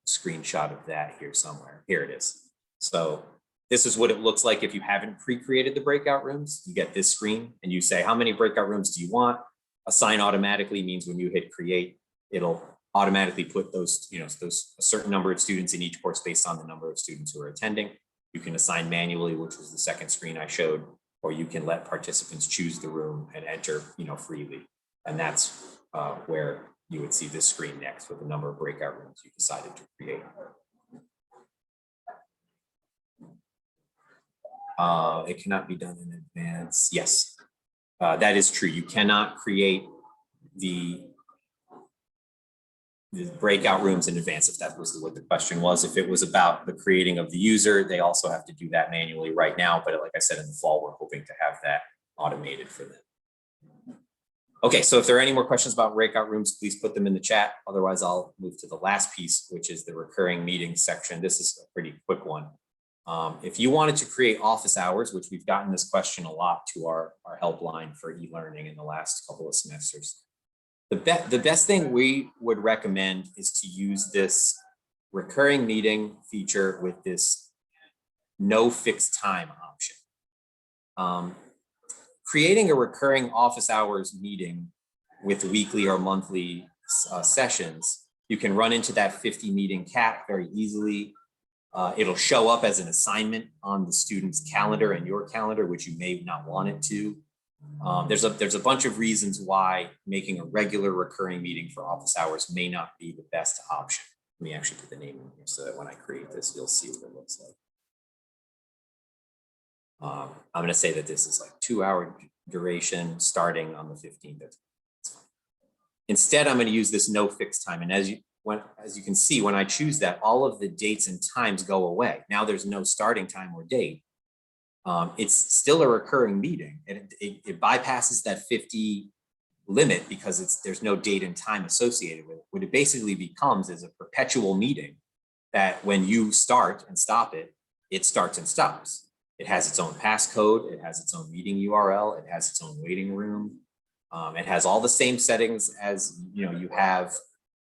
screenshot of that here somewhere. Here it is. So this is what it looks like if you haven't pre-created the breakout rooms. You get this screen and you say, how many breakout rooms do you want? Assign automatically means when you hit create, it'll automatically put those, those a certain number of students in each course based on the number of students who are attending. You can assign manually, which was the second screen I showed, or you can let participants choose the room and enter, freely. And that's where you would see this screen next with the number of breakout rooms you decided to create. It cannot be done in advance. Yes, that is true. You cannot create the breakout rooms in advance, if that was what the question was. If it was about the creating of the user, they also have to do that manually right now. But like I said, in the fall, we're hoping to have that automated for them. Okay, so if there are any more questions about breakout rooms, please put them in the chat. Otherwise, I'll move to the last piece, which is the recurring meetings section. This is a pretty quick one. If you wanted to create office hours, which we've gotten this question a lot to our helpline for e-learning in the last couple of semesters, the best thing we would recommend is to use this recurring meeting feature with this no fixed time option. Creating a recurring office hours meeting with weekly or monthly sessions, you can run into that 50 meeting cap very easily. It'll show up as an assignment on the student's calendar and your calendar, which you may not want it to. There's a bunch of reasons why making a regular recurring meeting for office hours may not be the best option. Let me actually put the name in here so that when I create this, you'll see what it looks like. I'm going to say that this is like 2-hour duration starting on the 15th. Instead, I'm going to use this no fixed time. And as you can see, when I choose that, all of the dates and times go away. Now there's no starting time or date. It's still a recurring meeting. It bypasses that 50 limit because there's no date and time associated with it. What it basically becomes is a perpetual meeting that when you start and stop it, it starts and stops. It has its own passcode. It has its own meeting URL. It has its own waiting room. It has all the same settings as you have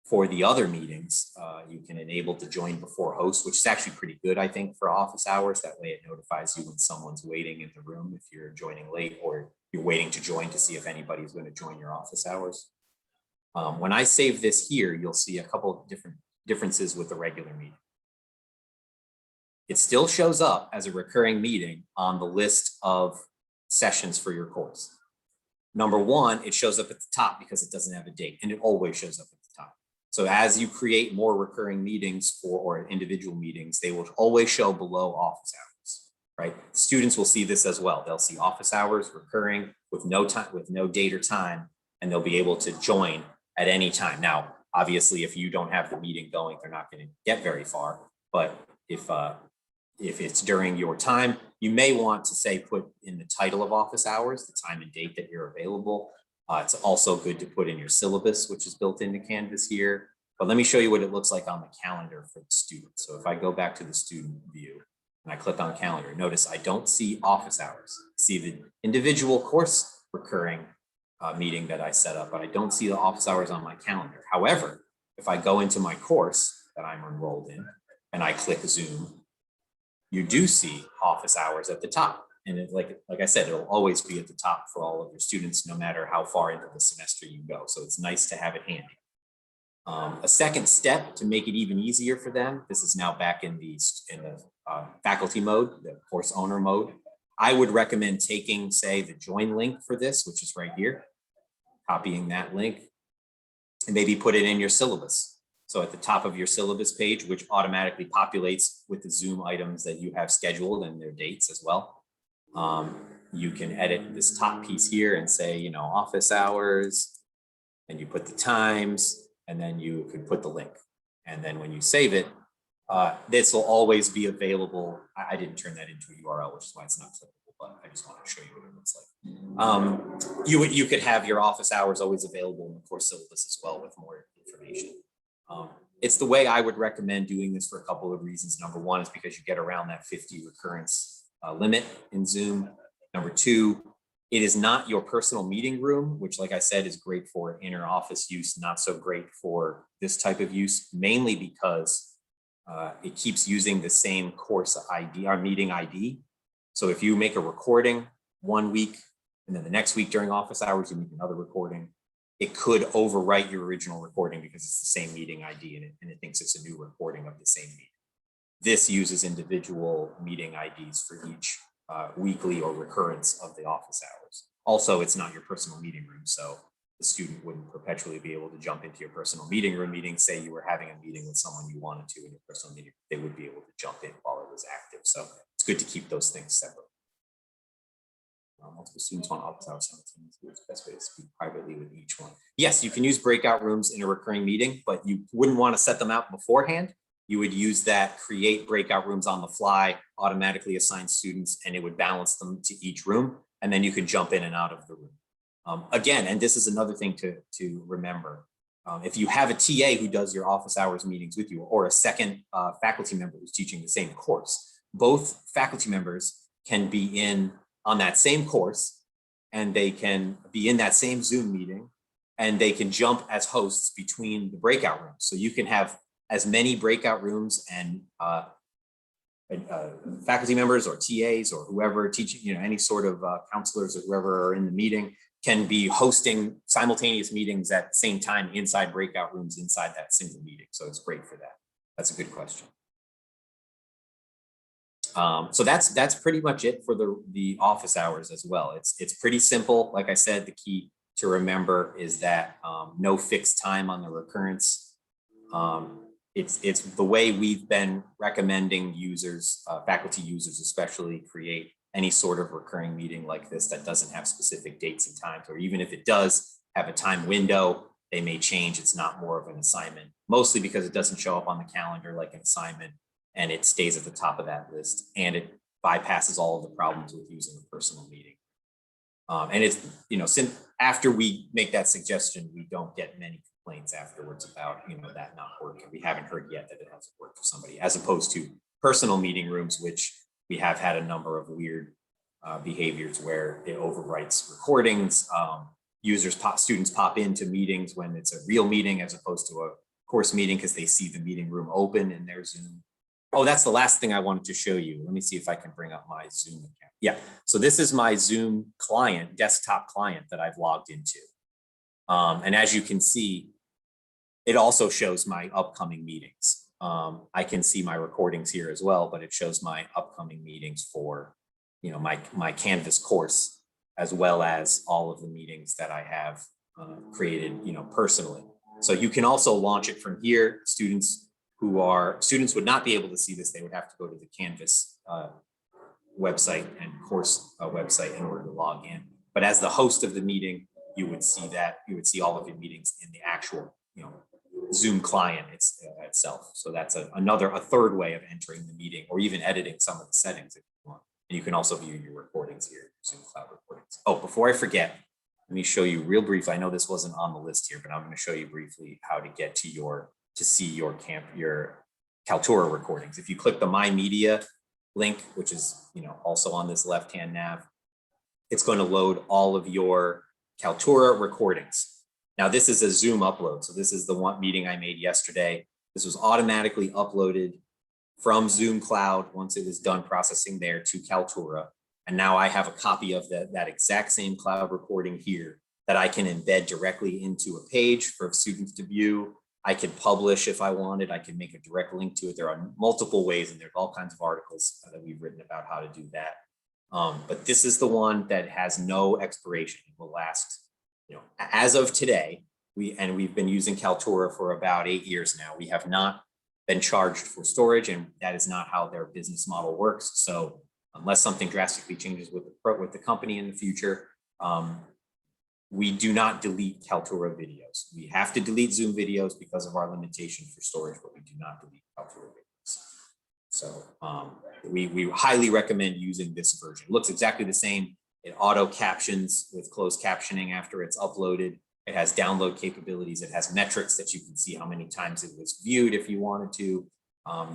for the other meetings. You can enable to join before host, which is actually pretty good, I think, for office hours. That way it notifies you when someone's waiting in the room if you're joining late or you're waiting to join to see if anybody's going to join your office hours. When I save this here, you'll see a couple of different differences with the regular meeting. It still shows up as a recurring meeting on the list of sessions for your course. Number one, it shows up at the top because it doesn't have a date, and it always shows up at the top. So as you create more recurring meetings or individual meetings, they will always show below office hours, right? Students will see this as well. They'll see office hours recurring with no time, with no date or time, and they'll be able to join at any time. Now, obviously, if you don't have the meeting going, they're not going to get very far. But if it's during your time, you may want to say put in the title of office hours, the time and date that you're available. It's also good to put in your syllabus, which is built into Canvas here. But let me show you what it looks like on the calendar for the student. So if I go back to the student view and I click on calendar, notice I don't see office hours. See the individual course recurring meeting that I set up, but I don't see the office hours on my calendar. However, if I go into my course that I'm enrolled in and I click Zoom, you do see office hours at the top. And like I said, it'll always be at the top for all of your students, no matter how far into the semester you go. So it's nice to have it handy. A second step to make it even easier for them, this is now back in the faculty mode, the course owner mode. I would recommend taking, say, the join link for this, which is right here, copying that link, and maybe put it in your syllabus. So at the top of your syllabus page, which automatically populates with the Zoom items that you have scheduled and their dates as well. You can edit this top piece here and say, office hours, and you put the times, and then you could put the link. And then when you save it, this will always be available. I didn't turn that into a URL, which is why it's not clickable, but I just want to show you what it looks like. You could have your office hours always available in the course syllabus as well with more information. It's the way I would recommend doing this for a couple of reasons. Number one is because you get around that 50 recurrence limit in Zoom. Number two, it is not your personal meeting room, which, like I said, is great for inner office use, not so great for this type of use, mainly because it keeps using the same course ID, our meeting ID. So if you make a recording 1 week, and then the next week during office hours, you make another recording, it could overwrite your original recording because it's the same meeting ID and it thinks it's a new recording of the same meeting. This uses individual meeting IDs for each weekly or recurrence of the office hours. Also, it's not your personal meeting room, so the student wouldn't perpetually be able to jump into your personal meeting room meeting. Say you were having a meeting with someone you wanted to in your personal meeting, they would be able to jump in while it was active. So it's good to keep those things separate. Multiple students want office hours simultaneously. It's the best way to speak privately with each one. Yes, you can use breakout rooms in a recurring meeting, but you wouldn't want to set them out beforehand. You would use that create breakout rooms on the fly, automatically assign students, and it would balance them to each room. And then you could jump in and out of the room. Again, and this is another thing to remember. If you have a TA who does your office hours meetings with you, or a second faculty member who's teaching the same course, both faculty members can be in on that same course, and they can be in that same Zoom meeting, and they can jump as hosts between the breakout rooms. So you can have as many breakout rooms and faculty members or TAs or whoever teaching, any sort of counselors or whoever are in the meeting can be hosting simultaneous meetings at the same time inside breakout rooms inside that single meeting. So it's great for that. That's a good question. So that's pretty much it for the office hours as well. It's pretty simple. Like I said, the key to remember is that no fixed time on the recurrence. It's the way we've been recommending users, faculty users especially, create any sort of recurring meeting like this that doesn't have specific dates and times, or even if it does have a time window, they may change. It's not more of an assignment, mostly because it doesn't show up on the calendar like an assignment, and it stays at the top of that list, and it bypasses all of the problems with using a personal meeting. And it's, since after we make that suggestion, we don't get many complaints afterwards about, that not working. We haven't heard yet that it hasn't worked for somebody, as opposed to personal meeting rooms, which we have had a number of weird behaviors where it overwrites recordings. Students pop into meetings when it's a real meeting as opposed to a course meeting because they see the meeting room open in their Zoom. Oh, that's the last thing I wanted to show you. Let me see if I can bring up my Zoom account. Yeah, so this is my Zoom client, desktop client that I've logged into. And as you can see, it also shows my upcoming meetings. I can see my recordings here as well, but it shows my upcoming meetings for, my Canvas course, as well as all of the meetings that I have created, personally. So you can also launch it from here. Students would not be able to see this. They would have to go to the Canvas website and course website in order to log in. But as the host of the meeting, you would see that. You would see all of your meetings in the actual, Zoom client itself. So that's a third way of entering the meeting, or even editing some of the settings if you want. And you can also view your recordings here, Zoom Cloud recordings. Oh, before I forget, let me show you real briefly. I know this wasn't on the list here, but I'm going to show you briefly how to get to see your Kaltura recordings. If you click the My Media link, which is also on this left-hand nav, it's going to load all of your Kaltura recordings. Now this is a Zoom upload. So this is the one meeting I made yesterday. This was automatically uploaded from Zoom Cloud once it was done processing there to Kaltura. And now I have a copy of that exact same cloud recording here that I can embed directly into a page for students to view. I could publish if I wanted. I can make a direct link to it. There are multiple ways, and there's all kinds of articles that we've written about how to do that. But this is the one that has no expiration. It will last, as of today. We've been using Kaltura for about 8 years now. We have not been charged for storage, and that is not how their business model works. So unless something drastically changes with the company in the future, we do not delete Kaltura videos. We have to delete Zoom videos because of our limitation for storage, but we do not delete Kaltura videos. So we highly recommend using this version. It looks exactly the same. It auto captions with closed captioning after it's uploaded. It has download capabilities. It has metrics that you can see how many times it was viewed if you wanted to.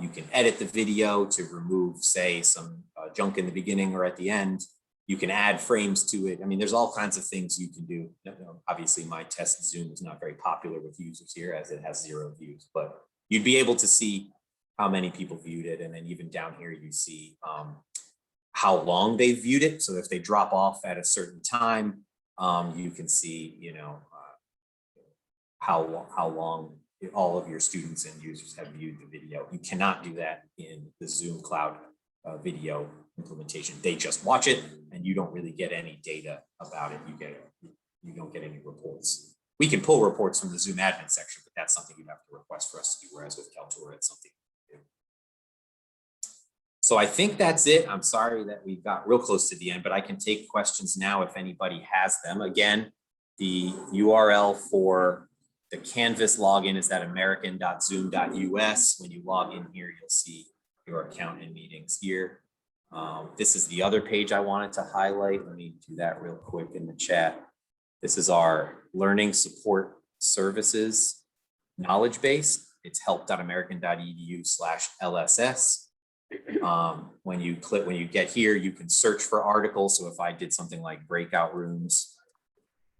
You can edit the video to remove, say, some junk in the beginning or at the end. You can add frames to it. I mean, there's all kinds of things you can do. Obviously, my test Zoom is not very popular with users here as it has 0 views, but you'd be able to see how many people viewed it. And then even down here, you see how long they viewed it. So if they drop off at a certain time, you can see, you know, how long all of your students and users have viewed the video. You cannot do that in the Zoom Cloud video implementation. They just watch it, and you don't really get any data about it. You don't get any reports. We can pull reports from the Zoom admin section, but that's something you'd have to request for us to do. Whereas with Kaltura, it's something. So I think that's it. I'm sorry that we got real close to the end, but I can take questions now if anybody has them. Again, the URL for the Canvas login is that american.zoom.us. When you log in here, you'll see your account and meetings here. This is the other page I wanted to highlight. Let me do that real quick in the chat. This is our Learning Support Services knowledge base. It's help.american.edu/LSS. When you get here, you can search for articles. So if I did something like breakout rooms,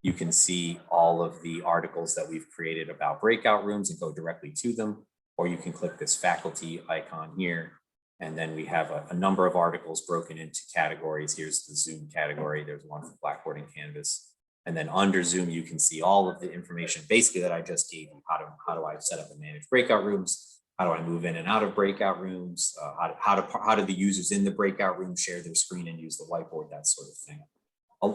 you can see all of the articles that we've created about breakout rooms and go directly to them. Or you can click this faculty icon here. And then we have a number of articles broken into categories. Here's the Zoom category. There's one for Blackboard and Canvas. And then under Zoom, you can see all of the information basically that I just gave you. How do I set up and manage breakout rooms? How do I move in and out of breakout rooms? How do the users in the breakout room share their screen and use the whiteboard, that sort of thing.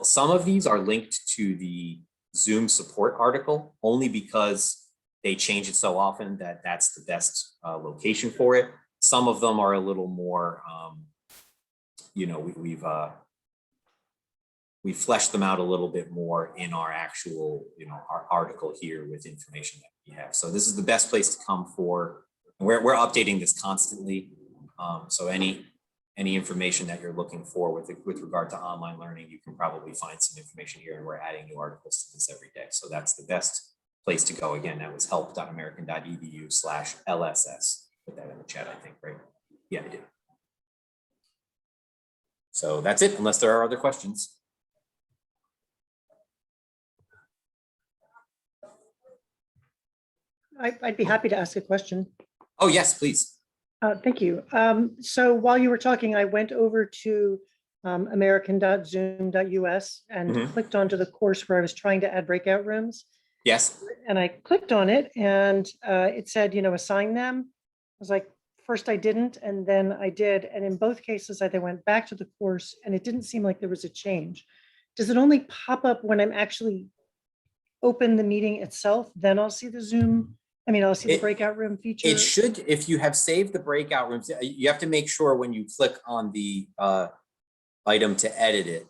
Some of these are linked to the Zoom support article only because they change it so often that that's the best location for it. Some of them are a little more, you know, we've fleshed them out a little bit more in our actual, you know, our article here with information that we have. So this is the best place to come for. We're updating this constantly. So any information that you're looking for with regard to online learning, you can probably find some information here, and we're adding new articles to this every day. So that's the best place to go. Again, that was help.american.edu/LSS. Put that in the chat, I think, right? Yeah, I did. So that's it, unless there are other questions. I'd be happy to ask a question. Oh, yes, please. Thank you. So while you were talking, I went over to american.zoom.us and clicked onto the course where I was trying to add breakout rooms. Yes. And I clicked on it, and it said, you know, assign them. I was like, first I didn't, and then I did. And in both cases, I then went back to the course, and it didn't seem like there was a change. Does it only pop up when I'm actually open the meeting itself? Then I'll see the Zoom. I mean, I'll see the breakout room feature. It should, if you have saved the breakout rooms, you have to make sure when you click on the item to edit it,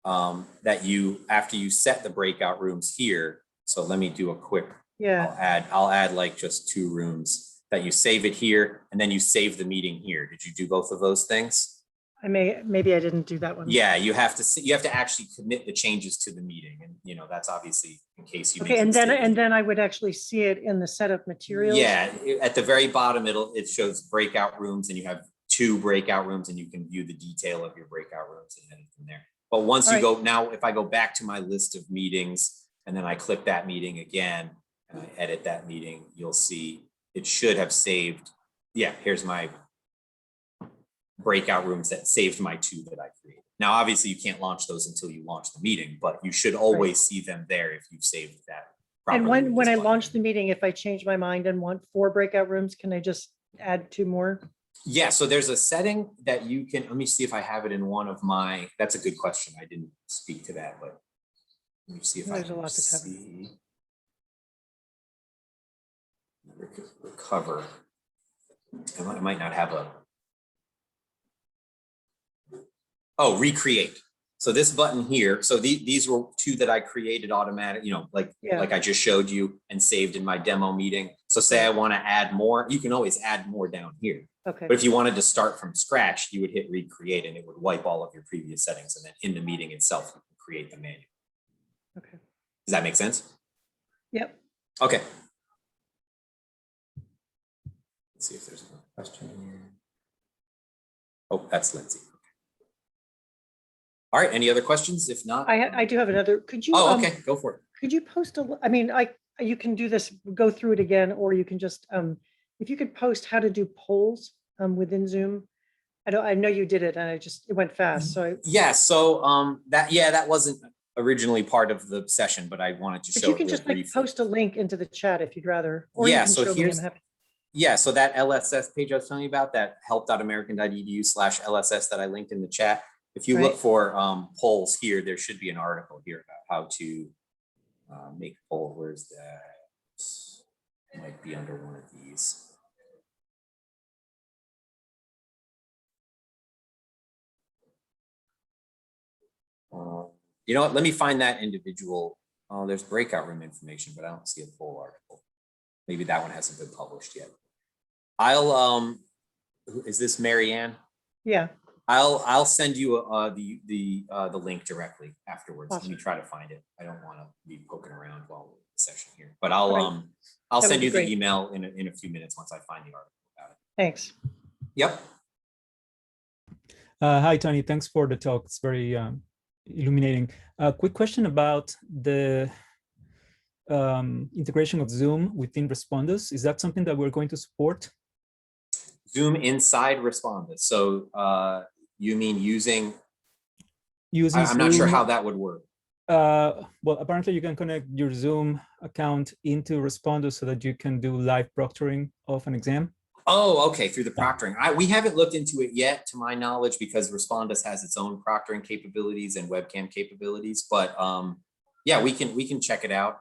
that after you set the breakout rooms here. So let me do a quick, I'll add like just 2 rooms, that you save it here and then you save the meeting here. Did you do both of those things? Maybe I didn't do that one. Yeah, you have to actually commit the changes to the meeting, and you know that's obviously in case you. Okay, and then I would actually see it in the setup materials. Yeah, at the very bottom, it shows breakout rooms, and you have 2 breakout rooms, and you can view the detail of your breakout rooms and anything there. But once you go now, if I go back to my list of meetings and then I click that meeting again and I edit that meeting, you'll see it should have saved. Yeah, here's my breakout rooms that saved my 2 that I created. Now, obviously you can't launch those until you launch the meeting, but you should always see them there if you've saved that properly. And when I launch the meeting, if I change my mind and want 4 breakout rooms, can I just add 2 more? Yeah, so there's a setting that you can, let me see if I have it in one of my, that's a good question. I didn't speak to that, but let me see if There's I can see. Recover. I might not have a, oh, recreate. So this button here, so these were 2 that I created automatic, you know, like I just showed you and saved in my demo meeting. So say I want to add more, you can always add more down here. Okay. But if you wanted to start from scratch, you would hit recreate and it would wipe all of your previous settings. And then in the meeting itself, you can create the manual. Okay. Does that make sense? Yep. Okay. Let's see if there's a question here. Oh, that's Lindsay. All right, any other questions? If not. I do have another, could you? Oh, okay, go for it. Could you post I mean, you can do this, go through it again, or you can just, if you could post how to do polls within Zoom. I know you did it and it went fast. So Yeah, so that wasn't originally part of the session, but I wanted to but show you it can real just like briefly. post a link into the chat if you'd rather, or you Yeah, can so show me. I'm here's, happy. yeah, so that LSS page I was telling you about, that help.american.edu/LSS that I linked in the chat. If you look for polls here, there should be an article here about how to make a poll. Where's that? It might be under one of these. You know what? Let me find that individual. Oh, there's breakout room information, but I don't see a full article. Maybe that one hasn't been published yet. I'll is this Marianne? Yeah. I'll send you the link directly afterwards. Awesome. Let me try to find it. I don't want to be poking around while we're in the session here, but I'll send you the email in a few minutes once I find the article about it. Thanks. Yep. Hi, Tony. Thanks for the talk. It's very illuminating. Quick question about the integration of Zoom within Respondus. Is that something that we're going to support? Zoom inside Respondus. So you mean using I'm Zoom, not sure how that would work. Well, apparently you can connect your Zoom account into Respondus so that you can do live proctoring of an exam. Oh, okay, through the proctoring. We haven't looked into it yet, to my knowledge, because Respondus has its own proctoring capabilities and webcam capabilities. But yeah, we can check it out.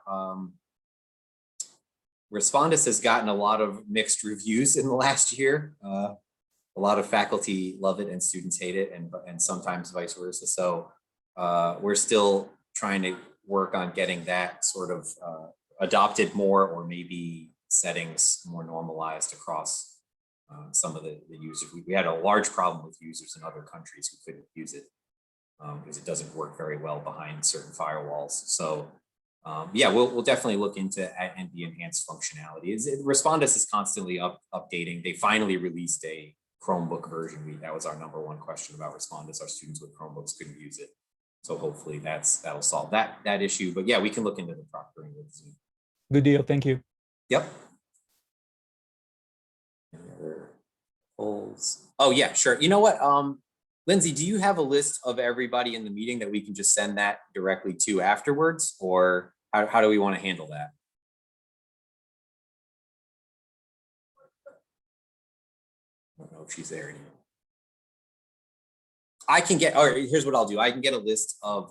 Respondus has gotten a lot of mixed reviews in the last year. A lot of faculty love it and students hate it, and sometimes vice versa. So we're still trying to work on getting that sort of adopted more, or maybe settings more normalized across some of the users. We had a large problem with users in other countries who couldn't use it because it doesn't work very well behind certain firewalls. So yeah, we'll definitely look into the enhanced functionality. Respondus is constantly updating. They finally released a Chromebook version. That was our #1 question about Respondus. Our students with Chromebooks couldn't use it. So hopefully that'll solve that issue. But yeah, we can look into the proctoring with Zoom. Good deal. Thank you. Yep. Oh yeah, sure. You know what? Lindsay, do you have a list of everybody in the meeting that we can just send that directly to afterwards, or how do we want to handle that? I don't know if she's there anymore. I can get, or here's what I'll do. I can get a list of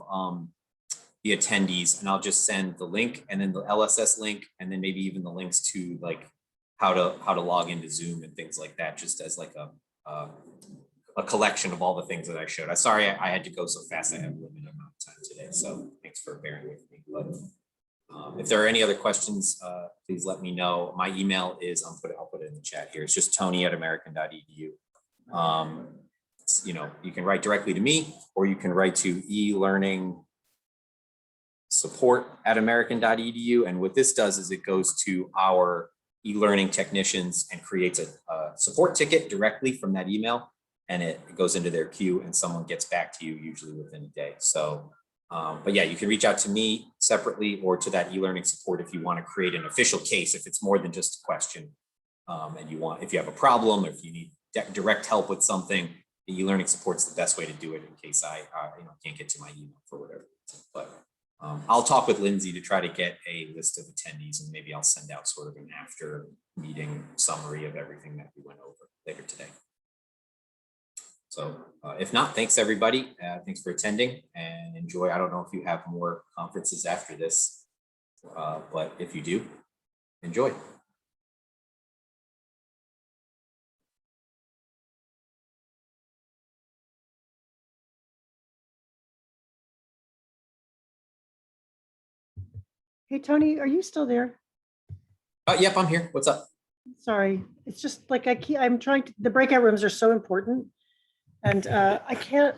the attendees, and I'll just send the link and then the LSS link, and then maybe even the links to like how to log into Zoom and things like that, just as like a collection of all the things that I showed. I'm sorry I had to go so fast. I have a limited amount of time today, so thanks for bearing with me. But if there are any other questions, please let me know. My email is, I'll put it in the chat here. It's just tony@american.edu. You know, you can write directly to me, or you can write to e-learning support@american.edu. And what this does is it goes to our e-learning technicians and creates a support ticket directly from that email, and it goes into their queue, and someone gets back to you usually within a day. So, but yeah, you can reach out to me separately or to that e-learning support if you want to create an official case, if it's more than just a question, and if you have a problem, or if you need direct help with something, the e-learning support's the best way to do it in case I can't get to my email for whatever reason. But I'll talk with Lindsay to try to get a list of attendees, and maybe I'll send out sort of an after meeting summary of everything that we went over later today. So if not, thanks everybody. Thanks for attending, and enjoy. I don't know if you have more conferences after this, but if you do, enjoy. Hey, Tony, are you still there? Yep, I'm here. What's up? Sorry. It's just like I'm trying to, the breakout rooms are so important, and I can't